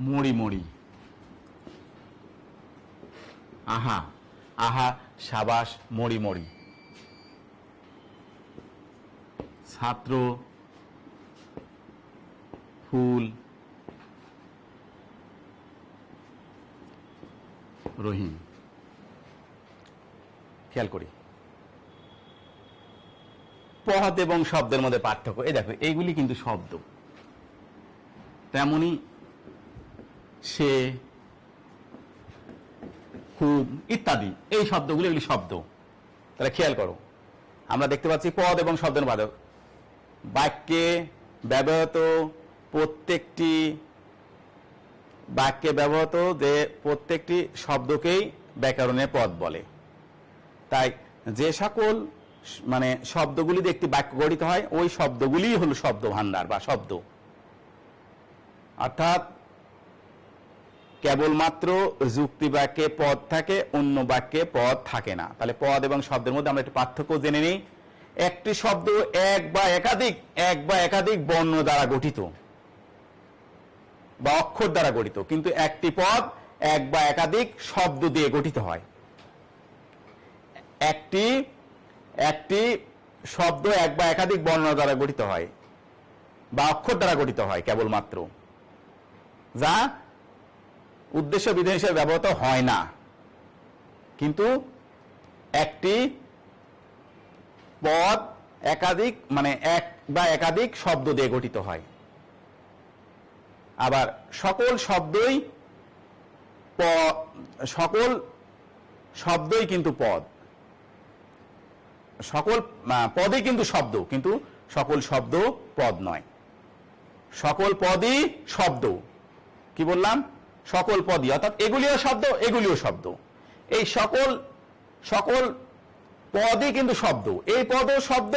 মরি মরি, আহা আহা, সাবাস, মরি মরি, ছাত্র, ফুল, রহিম। খেয়াল করি পদ এবং শব্দের মধ্যে পার্থক্য। এই দেখো এইগুলি কিন্তু শব্দ, তেমনি সে, খুব ইত্যাদি, এই শব্দগুলি এগুলি শব্দ। তাহলে খেয়াল করো, আমরা দেখতে পাচ্ছি পদ এবং শব্দের বাদক বাক্যে ব্যবহৃত যে প্রত্যেকটি শব্দকেই ব্যাকরণে পদ বলে। তাই যে সকল শব্দগুলি দিয়ে একটি বাক্য গঠিত হয়, ওই শব্দগুলি হলো শব্দ ভান্ডার বা শব্দ। অর্থাৎ কেবলমাত্র যুক্তি বাক্যে পদ থাকে, অন্য বাক্যে পদ থাকে না। তাহলে পদ এবং শব্দের মধ্যে আমরা একটি পার্থক্য জেনে নিই। একটি শব্দ এক বা একাধিক বর্ণ দ্বারা গঠিত বা অক্ষর দ্বারা গঠিত, কিন্তু একটি পদ এক বা একাধিক শব্দ দিয়ে গঠিত হয়। একটি শব্দ এক বা একাধিক বর্ণ দ্বারা গঠিত হয় বা অক্ষর দ্বারা গঠিত হয় কেবলমাত্র, যা উদ্দেশ্য বিধেয় হিসেবে ব্যবহৃত হয় না। কিন্তু একটি পদ একাধিক এক বা একাধিক শব্দ দিয়ে গঠিত হয়। আবার সকল শব্দই কিন্তু পদ, সকল পদই কিন্তু শব্দ, কিন্তু সকল শব্দ পদ নয়। সকল পদই শব্দ, কি বললাম? সকল পদই, অর্থাৎ এগুলিও শব্দ, এগুলিও শব্দ। এই সকল পদই কিন্তু শব্দ, এই পদও শব্দ,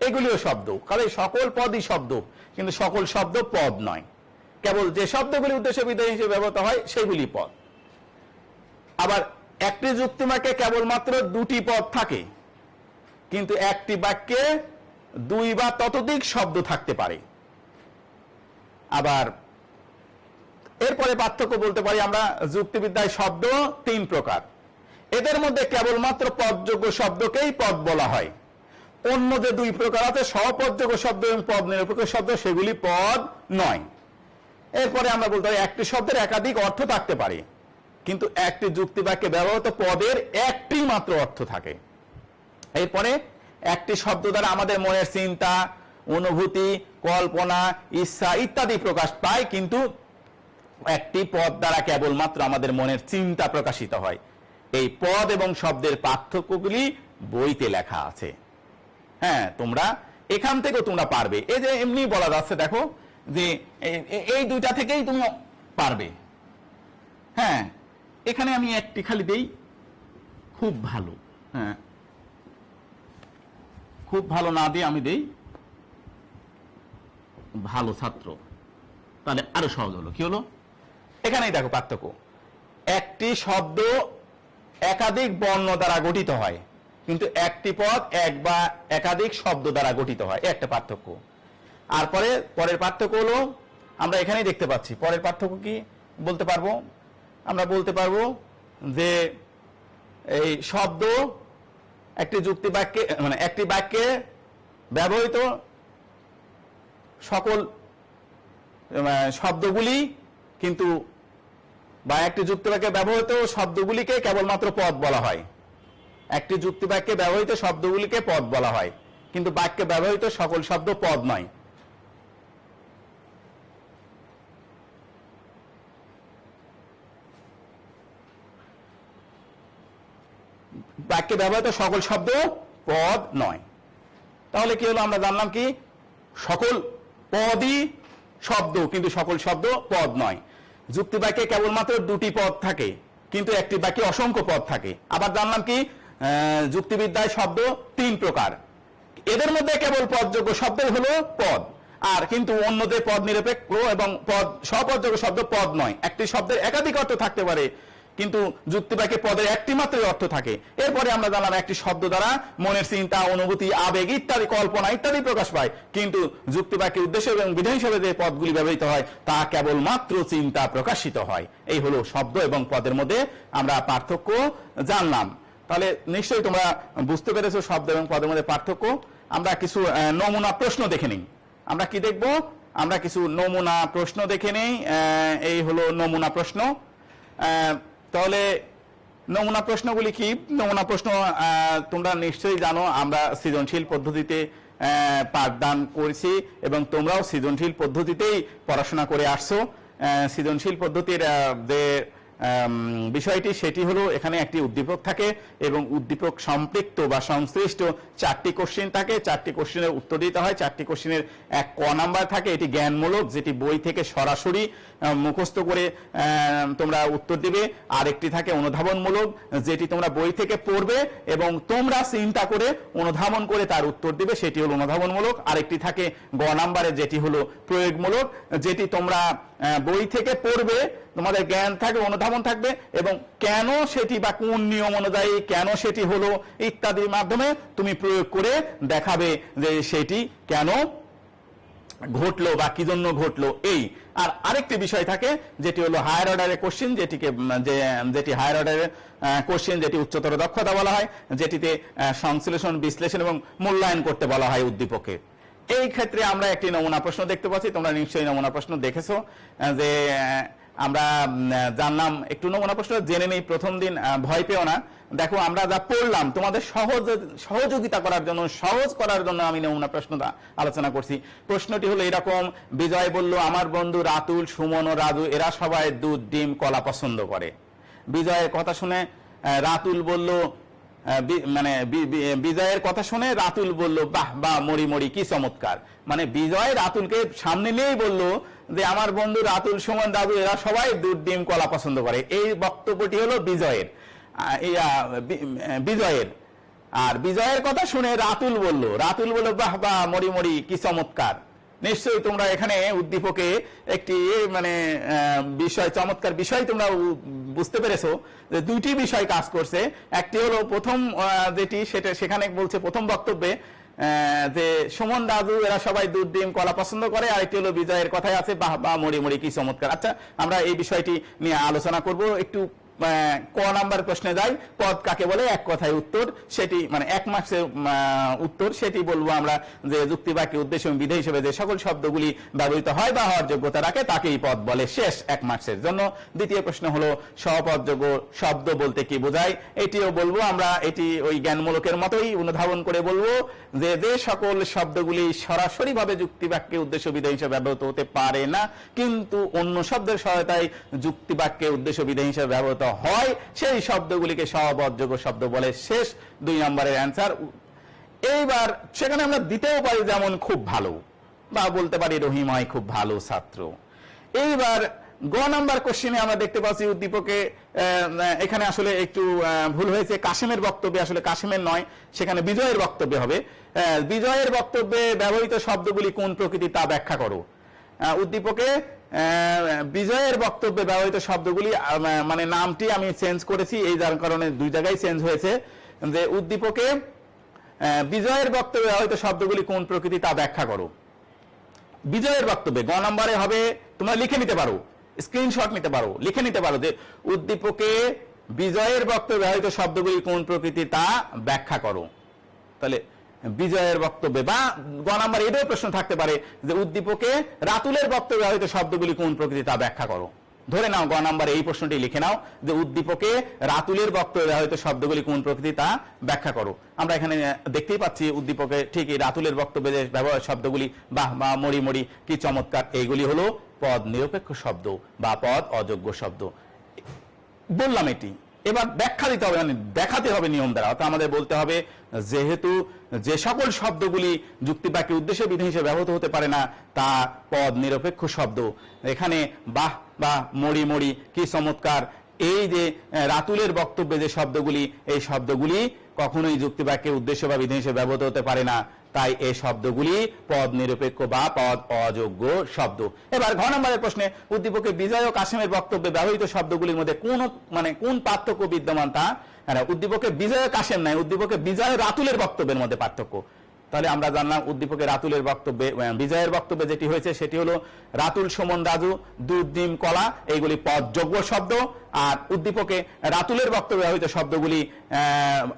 এগুলিও শব্দ। কারণ সকল পদই শব্দ, কিন্তু সকল শব্দ পদ নয়। কেবল যে শব্দগুলি উদ্দেশ্য বিধেয় হিসেবে ব্যবহৃত হয় সেগুলি পদ। আবার একটি যুক্তি বাক্যে কেবলমাত্র 2টি পদ থাকে, কিন্তু একটি বাক্যে 2 বা ততোধিক শব্দ থাকতে পারে। আবার এরপরে পার্থক্য বলতে পারি আমরা, যুক্তিবিদ্যায় শব্দ 3 প্রকার। এদের মধ্যে কেবলমাত্র পদযোগ্য শব্দকেই পদ বলা হয়। অন্য যে 2 প্রকার আছে, সপদযোগ্য শব্দ এবং পদ নিরপেক্ষ শব্দ, সেগুলি পদ নয়। এরপরে আমরা বলতে পারি একটি শব্দের একাধিক অর্থ থাকতে পারে, কিন্তু একটি যুক্তি বাক্যে ব্যবহৃত পদের একটি মাত্র অর্থ থাকে। এরপরে একটি শব্দ দ্বারা আমাদের মনের চিন্তা, অনুভূতি, কল্পনা, ইচ্ছা ইত্যাদি প্রকাশ পায়, কিন্তু একটি পদ দ্বারা কেবলমাত্র আমাদের মনের চিন্তা প্রকাশিত হয়। এই পদ এবং শব্দের পার্থক্যগুলি বইতে লেখা আছে। হ্যাঁ, তোমরা এখান থেকেও তোমরা পারবে। এই যে এমনি বলা যাচ্ছে, দেখো যে এই 2টা থেকেই তুমি পারবে। হ্যাঁ, এখানে আমি একটি খালি দেই, খুব ভালো। হ্যাঁ, খুব ভালো না দিয়ে আমি দেই ভালো ছাত্র, তাহলে আরো সহজ হলো। কি হলো? এখানেই দেখো পার্থক্য। একটি শব্দ একাধিক বর্ণ দ্বারা গঠিত হয়, কিন্তু একটি পদ এক বা একাধিক শব্দ দ্বারা গঠিত হয়, একটা পার্থক্য। আর পরের পার্থক্য হলো আমরা এখানেই দেখতে পাচ্ছি। পরের পার্থক্য কি বলতে পারবো? আমরা বলতে পারবো যে এই শব্দ একটি যুক্তি বাক্যে মানে একটি বাক্যে ব্যবহৃত সকল শব্দগুলি কিন্তু বা একটি যুক্তি বাক্যে ব্যবহৃত শব্দগুলিকে কেবলমাত্র পদ বলা হয়। একটি যুক্তি বাক্যে ব্যবহৃত শব্দগুলিকে পদ বলা হয়, কিন্তু বাক্যে ব্যবহৃত সকল শব্দ পদ নয়। বাক্যে ব্যবহৃত সকল শব্দ পদ নয়। তাহলে কি হলো? আমরা জানলাম কি সকল পদই শব্দ, কিন্তু সকল শব্দ পদ নয়। যুক্তি বাক্যে কেবলমাত্র দুটি পদ থাকে, কিন্তু একটি বাক্যে অসংখ্য পদ থাকে। আবার জানলাম কি যুক্তিবিদ্যায় শব্দ তিন প্রকার, এদের মধ্যে কেবল পদযোগ্য শব্দ হলো পদ, আর কিন্তু অন্যদের পদ নিরপেক্ষ এবং স্বপদযোগ্য শব্দ পদ নয়। একটি শব্দের একাধিক অর্থ থাকতে পারে, কিন্তু যুক্তিবাক্যে পদের একটি মাত্রই অর্থ থাকে। এরপরে আমরা জানলাম একটি শব্দ দ্বারা মনের চিন্তা, অনুভূতি, আবেগ ইত্যাদি, কল্পনা ইত্যাদি প্রকাশ পায়, কিন্তু যুক্তিবাক্যের উদ্দেশ্য এবং বিধান হিসেবে যে পদগুলি ব্যবহৃত হয় তা কেবলমাত্র চিন্তা প্রকাশিত হয়। এই হলো শব্দ এবং পদের মধ্যে আমরা পার্থক্য জানলাম। তাহলে নিশ্চয়ই তোমরা বুঝতে পেরেছো শব্দ এবং পদের মধ্যে পার্থক্য। আমরা কিছু নমুনা প্রশ্ন দেখে নিই। আমরা কি দেখব? আমরা কিছু নমুনা প্রশ্ন দেখে নিই। এই হলো নমুনা প্রশ্ন। তাহলে নমুনা প্রশ্নগুলি কি? নমুনা প্রশ্ন তোমরা নিশ্চয়ই জানো, আমরা সৃজনশীল পদ্ধতিতে পাঠদান করেছি এবং তোমরাও সৃজনশীল পদ্ধতিতেই পড়াশোনা করে আসছো। সৃজনশীল পদ্ধতির যে বিষয়টি সেটি হলো এখানে একটি উদ্দীপক থাকে এবং উদ্দীপক সম্পৃক্ত বা সংশ্লিষ্ট চারটি কোশ্চেন থাকে। চারটি কোশ্চেনের উত্তর দিতে হয়। চারটি কোশ্চেনের এক ক নাম্বার থাকে, এটি জ্ঞানমূলক, যেটি বই থেকে সরাসরি মুখস্থ করে তোমরা উত্তর দিবে। আরেকটি থাকে অনুধাবনমূলক, যেটি তোমরা বই থেকে পড়বে এবং তোমরা চিন্তা করে অনুধাবন করে তার উত্তর দিবে, সেটি হলো অনুধাবনমূলক। আরেকটি থাকে গ নাম্বারে, যেটি হলো প্রয়োগমূলক, যেটি তোমরা বই থেকে পড়বে, তোমাদের জ্ঞান থাকবে, অনুধাবন থাকবে এবং কেন সেটি বা কোন নিয়ম অনুযায়ী কেন সেটি হলো ইত্যাদির মাধ্যমে তুমি প্রয়োগ করে দেখাবে যে সেটি কেন ঘটলো বা কি জন্য ঘটলো এই। আর আরেকটি বিষয় থাকে যেটি হলো হায়ার অর্ডারের কোশ্চেন, যেটি হায়ার অর্ডারের কোশ্চেন, যেটি উচ্চতর দক্ষতা বলা হয়, যেটিতে সংশ্লেষণ, বিশ্লেষণ এবং মূল্যায়ন করতে বলা হয় উদ্দীপকে। এই ক্ষেত্রে আমরা একটি নমুনা প্রশ্ন দেখতে পাচ্ছি। তোমরা নিশ্চয়ই নমুনা প্রশ্ন দেখেছো। যে আমরা জানলাম একটু নমুনা প্রশ্ন জেনে নেই। প্রথম দিন ভয় পেও না। দেখো আমরা যা পড়লাম তোমাদের সহযোগিতা করার জন্য, সহজ করার জন্য আমি নমুনা প্রশ্নটা আলোচনা করছি। প্রশ্নটি হলো এরকম: বিজয় বলল, আমার বন্ধু রাতুল, সুমন ও রাজু এরা সবাই দুধ, ডিম, কলা পছন্দ করে। বিজয়ের কথা শুনে রাতুল বলল, মানে বিজয়ের কথা শুনে রাতুল বলল, বাহ বাহ, মরি মরি, কি চমৎকার। মানে বিজয় রাতুলকে সামনে নিয়েই বলল যে আমার বন্ধু রাতুল, সুমন, রাজু এরা সবাই দুধ, ডিম, কলা পছন্দ করে। এই বক্তব্যটি হলো বিজয়ের। আর বিজয়ের কথা শুনে রাতুল বলল, বাহ বাহ, মরি মরি, কি চমৎকার। নিশ্চয়ই তোমরা এখানে উদ্দীপকে একটি মানে বিষয়, চমৎকার বিষয় তোমরা বুঝতে পেরেছো যে দুইটি বিষয় কাজ করছে। একটি হলো প্রথম যেটি, সেটা সেখানে বলছে প্রথম বক্তব্যে যে সুমন, রাজু এরা সবাই দুধ, ডিম, কলা পছন্দ করে। আর একটি হলো বিজয়ের কথায় আছে, বাহ বাহ, মরি মরি, কি চমৎকার। আচ্ছা, আমরা এই বিষয়টি নিয়ে আলোচনা করব। একটু ক নাম্বার প্রশ্নে যাই। পদ কাকে বলে? এক কথায় উত্তর, সেটি মানে এক মার্কসের উত্তর, সেটি বলবো আমরা যে যুক্তি বাক্যে উদ্দেশ্য এবং বিধেয় হিসেবে যে সকল শব্দগুলি ব্যবহৃত হয় বা হওয়ার যোগ্যতা রাখে তাকেই পদ বলে। শেষ, এক মার্কসের জন্য। দ্বিতীয় প্রশ্ন হলো সহপদযোগ্য শব্দ বলতে কি বোঝায়? এটিও বলবো আমরা। এটি ওই জ্ঞানমূলকের মতোই অনুধাবন করে বলবো যে যে সকল শব্দগুলি সরাসরি ভাবে যুক্তি বাক্যে উদ্দেশ্য বিধেয় হিসেবে ব্যবহৃত হতে পারে না, কিন্তু অন্য শব্দের সহায়তায় যুক্তি বাক্যে উদ্দেশ্য বিধেয় হিসেবে ব্যবহৃত হয়, সেই শব্দগুলিকে সহপদযোগ্য শব্দ বলে। শেষ, 2 নম্বরের অ্যান্সার। এইবার সেখানে আমরা দিতেও পারি যেমন খুব ভালো, বা বলতে পারি রহিম হয় খুব ভালো ছাত্র। এইবার গ নাম্বার কোশ্চেনে আমরা দেখতে পাচ্ছি উদ্দীপকে এখানে আসলে একটু ভুল হয়েছে। কাসেমের বক্তব্যে, আসলে কাসেমের নয়, সেখানে বিজয়ের বক্তব্যে হবে। বিজয়ের বক্তব্যে ব্যবহৃত শব্দগুলি কোন প্রকৃতি তা ব্যাখ্যা করো। উদ্দীপকে বিজয়ের বক্তব্যে ব্যবহৃত শব্দগুলি মানে নামটি আমি চেঞ্জ করেছি, এই যার কারণে দুই জায়গায় চেঞ্জ হয়েছে। যে উদ্দীপকে বিজয়ের বক্তব্যে ব্যবহৃত শব্দগুলি কোন প্রকৃতি তা ব্যাখ্যা করো। বিজয়ের বক্তব্যে গ নম্বরে হবে, তোমরা লিখে নিতে পারো, স্ক্রিনশট নিতে পারো, লিখে নিতে পারো যে উদ্দীপকে বিজয়ের বক্তব্যে ব্যবহৃত শব্দগুলি কোন প্রকৃতি তা ব্যাখ্যা করো। তাহলে বিজয়ের বক্তব্যে বা গ নম্বর এটাও প্রশ্ন থাকতে পারে যে উদ্দীপকে রাতুলের বক্তব্যে ব্যবহৃত শব্দগুলি কোন প্রকৃতি তা ব্যাখ্যা করো। ধরে নাও গ নম্বরে এই প্রশ্নটি লিখে নাও যে উদ্দীপকে রাতুলের বক্তব্যে ব্যবহৃত শব্দগুলি কোন প্রকৃতি তা ব্যাখ্যা করো। আমরা এখানে দেখতেই পাচ্ছি উদ্দীপকে ঠিক এই রাতুলের বক্তব্যে যে ব্যবহার শব্দগুলি বাহ বা মরি মরি কি চমৎকার, এইগুলি হলো পদ নিরপেক্ষ শব্দ বা পদ অযোগ্য শব্দ। বললাম এটি, এবার ব্যাখ্যা দিতে হবে, মানে দেখাতে হবে নিয়ম দ্বারা। অর্থাৎ আমাদের বলতে হবে যেহেতু যে সকল শব্দগুলি যুক্তিবাক্যের উদ্দেশ্যে বিধি হিসেবে ব্যবহৃত হতে পারে না তা পদ নিরপেক্ষ শব্দ। এখানে বাহ বা মরি মরি কি চমৎকার, এই যে রাতুলের বক্তব্যে যে শব্দগুলি, এই শব্দগুলি কখনোই যুক্তিবাক্যের উদ্দেশ্য বা বিধি হিসেবে ব্যবহৃত হতে পারে না, তাই এই শব্দগুলি পদ নিরপেক্ষ বা পদ অযোগ্য শব্দ। এবার ঘ নম্বরের প্রশ্নে উদ্দীপকে বিজয় ও কাসেমের বক্তব্যে ব্যবহৃত শব্দগুলির মধ্যে কোন পার্থক্য বিদ্যমান তা, উদ্দীপকে বিজয় ও কাসেম নাই, উদ্দীপকে বিজয় রাতুলের বক্তব্যের মধ্যে পার্থক্য। তাহলে আমরা জানলাম উদ্দীপকে রাতুলের বক্তব্যে বিজয়ের বক্তব্যে যেটি হয়েছে সেটি হলো রাতুল সুমন রাজু দুধ ডিম কলা, এইগুলি পদযোগ্য শব্দ। আর উদ্দীপকে রাতুলের বক্তব্যে ব্যবহৃত শব্দগুলি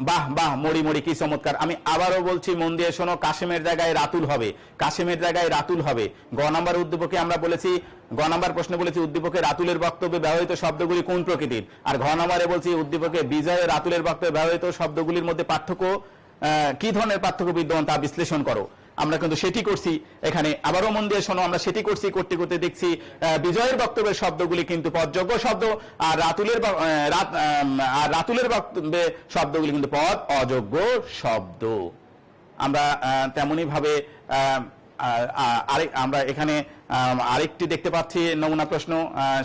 বাহ বাহ মরি মরি কি চমৎকার। আমি আবারও বলছি, মন দিয়ে শোনো, কাসেমের জায়গায় রাতুল হবে, কাসেমের জায়গায় রাতুল হবে। গ নম্বর উদ্দীপকে আমরা বলেছি, গ নম্বর প্রশ্নে বলেছি উদ্দীপকে রাতুলের বক্তব্যে ব্যবহৃত শব্দগুলি কোন প্রকৃতির, আর ঘ নম্বরে বলছি উদ্দীপকে বিজয় রাতুলের বক্তব্যে ব্যবহৃত শব্দগুলির মধ্যে পার্থক্য কি ধরনের পার্থক্য বিদ্যমান তা বিশ্লেষণ করো। আমরা কিন্তু সেটি করছি এখানে, আবারও মন দিয়ে শোনো, আমরা সেটি করছি, করতে করতে দেখছি বিজয়ের বক্তব্যের শব্দগুলি কিন্তু পদযোগ্য শব্দ, আর রাতুলের বক্তব্যে শব্দগুলি কিন্তু পদ অযোগ্য শব্দ। আমরা তেমনি ভাবে আমরা এখানে আরেকটি দেখতে পাচ্ছি নমুনা প্রশ্ন,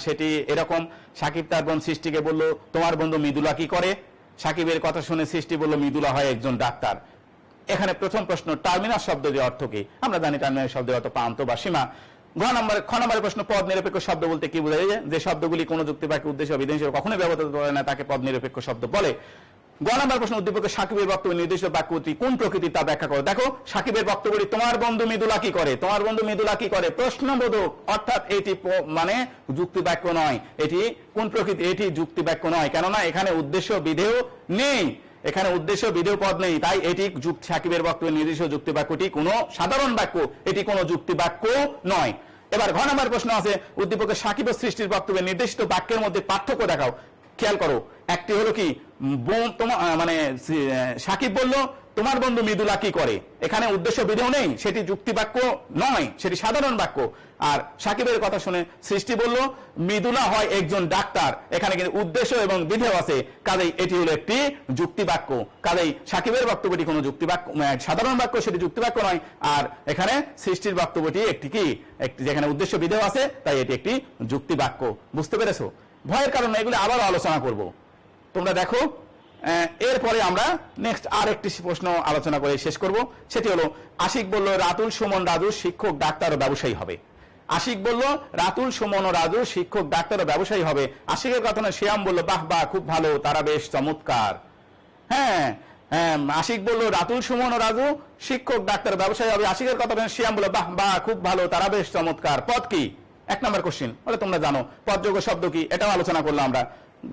সেটি এরকম, সাকিব তার বোন সৃষ্টিকে বলল তোমার বন্ধু মৃদুলা কি করে। সাকিবের কথা শুনে সৃষ্টি বলল মৃদুলা হয় একজন ডাক্তার। এখানে প্রথম প্রশ্ন, টার্মিনাস শব্দের অর্থ কি? আমরা জানি টার্মিনাস শব্দের অর্থ প্রান্ত বা সীমা। খ নম্বরের প্রশ্ন, পদ নিরপেক্ষ শব্দ বলতে কি বোঝায়? যে শব্দগুলি কোনো যুক্তিবাক্যের উদ্দেশ্য বিধি হিসেবে কখনোই ব্যবহৃত হতে পারে না তাকে পদ নিরপেক্ষ শব্দ বলে। গ নম্বর প্রশ্ন, উদ্দীপকে সাকিবের বক্তব্য নির্দিষ্ট বাক্যটি কোন প্রকৃতি তা ব্যাখ্যা করো। দেখো সাকিবের বক্তব্যটি তোমার বন্ধু মৃদুলা কি করে, তোমার বন্ধু মৃদুলা কি করে প্রশ্নবোধক, অর্থাৎ এটি মানে যুক্তিবাক্য নয়। এটি কোন প্রকৃতি? এটি যুক্তিবাক্য নয়, কেননা এখানে উদ্দেশ্য বিধেয় নেই, এখানে উদ্দেশ্য বিধেয় পদ নেই, তাই এটি সাকিবের বক্তব্যের নির্দিষ্ট যুক্তিবাক্যটি কোনো সাধারণ বাক্য, এটি কোনো যুক্তিবাক্য নয়। এবার ঘ নম্বর প্রশ্ন আছে, উদ্দীপকের সাকিব ও সৃষ্টির বক্তব্যের নির্দিষ্ট বাক্যের মধ্যে পার্থক্য দেখাও। খেয়াল করো, একটি হলো কি মানে সাকিব বলল তোমার বন্ধু মৃদুলা কি করে, এখানে উদ্দেশ্য বিধেয় নেই, সেটি যুক্তিবাক্য নয়, সেটি সাধারণ বাক্য। আর সাকিবের কথা শুনে সৃষ্টি বলল মৃদুলা হয় একজন ডাক্তার, এখানে কিন্তু উদ্দেশ্য এবং বিধেয় আছে, কাজেই এটি হলো একটি যুক্তিবাক্য। কাজেই সাকিবের বক্তব্যটি কোনো যুক্তিবাক্য সাধারণ বাক্য, সেটি যুক্তিবাক্য নয়। আর এখানে সৃষ্টির বক্তব্যটি একটি কি, একটি যেখানে উদ্দেশ্য বিধেয় আছে, তাই এটি একটি যুক্তিবাক্য। বুঝতে পেরেছো? ভয়ের কারণে এগুলো আবারও আলোচনা করব, তোমরা দেখো। এরপরে আমরা নেক্সট আর একটি প্রশ্ন আলোচনা করে শেষ করব, সেটি হলো আশিক বলল রাতুল সুমন রাজু শিক্ষক ডাক্তার ও ব্যবসায়ী হবে। আশিক বলল রাতুল সুমন ও রাজু শিক্ষক ডাক্তার ও ব্যবসায়ী হবে। আশিকের কথা না শ্যাম বলল বাহ বাহ খুব ভালো, তারা বেশ চমৎকার। হ্যাঁ আশিক বলল রাতুল সুমন ও রাজু শিক্ষক ডাক্তার ব্যবসায়ী হবে। আশিকের কথা শ্যাম বলল বাহ বাহ খুব ভালো, তারা বেশ চমৎকার। পদ কি? এক নম্বর কোশ্চিন, বলে তোমরা জানো পদযোগ্য শব্দ কি, এটাও আলোচনা করলাম আমরা।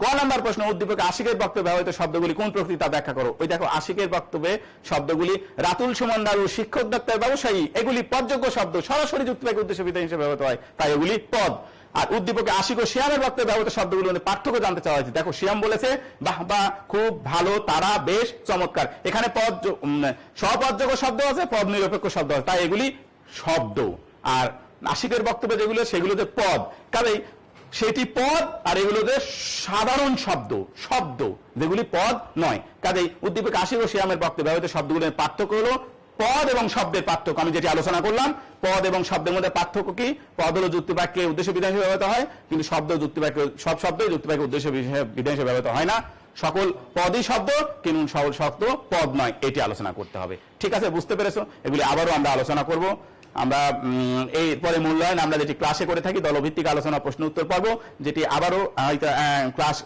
গ নম্বর প্রশ্ন, উদ্দীপকে আশিকের বক্তব্যে ব্যবহৃত শব্দগুলি কোন প্রকৃতি তা ব্যাখ্যা করো। ওই দেখো আশিকের বক্তব্যে শব্দগুলি রাতুল সুমন রাজু শিক্ষক ডাক্তার ব্যবসায়ী, এগুলি পদযোগ্য শব্দ, সরাসরি যুক্তিবাক্যের উদ্দেশ্য বিধেয় হিসেবে ব্যবহৃত হয়, তাই এগুলি পদ। আর উদ্দীপকে আশিক ও শ্যামের বক্তব্যে ব্যবহৃত শব্দগুলির মধ্যে পার্থক্য জানতে চাওয়া হয়েছে। দেখো শ্যাম বলেছে বাহ বাহ খুব ভালো, তারা বেশ চমৎকার। এখানে পদ স্বপদযোগ্য শব্দ আছে, পদ নিরপেক্ষ শব্দ আছে, তাই এগুলি শব্দ। আর আশিকের বক্তব্যে যেগুলো সেগুলোতে পদ, কাজেই সেটি পদ, আর এগুলোতে সাধারণ শব্দ, শব্দ যেগুলি পদ নয়। কাজেই উদ্দীপকে আশিক ও শ্যামের বক্তব্যে ব্যবহৃত শব্দগুলির পার্থক্য হলো পদ এবং শব্দের পার্থক্য। আমি যেটি আলোচনা করলাম, পদ এবং শব্দের মধ্যে পার্থক্য কি? পদ হলো যুক্তিবাক্যে উদ্দেশ্য বিধেয় হিসেবে ব্যবহৃত হয়, কিন্তু শব্দ যুক্তিবাক্য, সব শব্দই যুক্তিবাক্যে উদ্দেশ্য বিধেয় হিসেবে ব্যবহৃত হয় না। সকল পদই শব্দ, কিন্তু সকল শব্দ পদ নয়, এটি আলোচনা করতে হবে। ঠিক আছে, বুঝতে পেরেছো? এগুলি আবারও আমরা আলোচনা করব। আমরা এরপরে মূল্যায়ন আমরা যেটি ক্লাসে করে থাকি, দলভিত্তিক আলোচনা, প্রশ্ন উত্তর পর্ব, যেটি আবারও হয়তো ক্লাস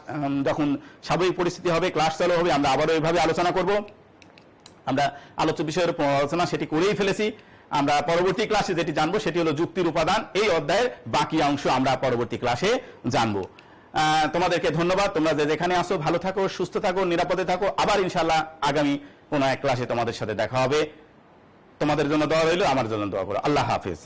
যখন স্বাভাবিক পরিস্থিতি হবে, ক্লাস চালু হবে, আমরা আবারও এইভাবে আলোচনা করব। আমরা আলোচ্য বিষয়ের আলোচনা সেটি করেই ফেলেছি। আমরা পরবর্তী ক্লাসে যেটি জানবো সেটি হলো যুক্তির উপাদান। এই অধ্যায়ের বাকি অংশ আমরা পরবর্তী ক্লাসে জানবো। তোমাদেরকে ধন্যবাদ। তোমরা যে যেখানে আসো ভালো থাকো, সুস্থ থাকো, নিরাপদে থাকো। আবার ইনশাআল্লাহ আগামী কোনো এক ক্লাসে তোমাদের সাথে দেখা হবে। তোমাদের জন্য দোয়া রইল, আমার জন্য দোয়া করো। আল্লাহ হাফেজ।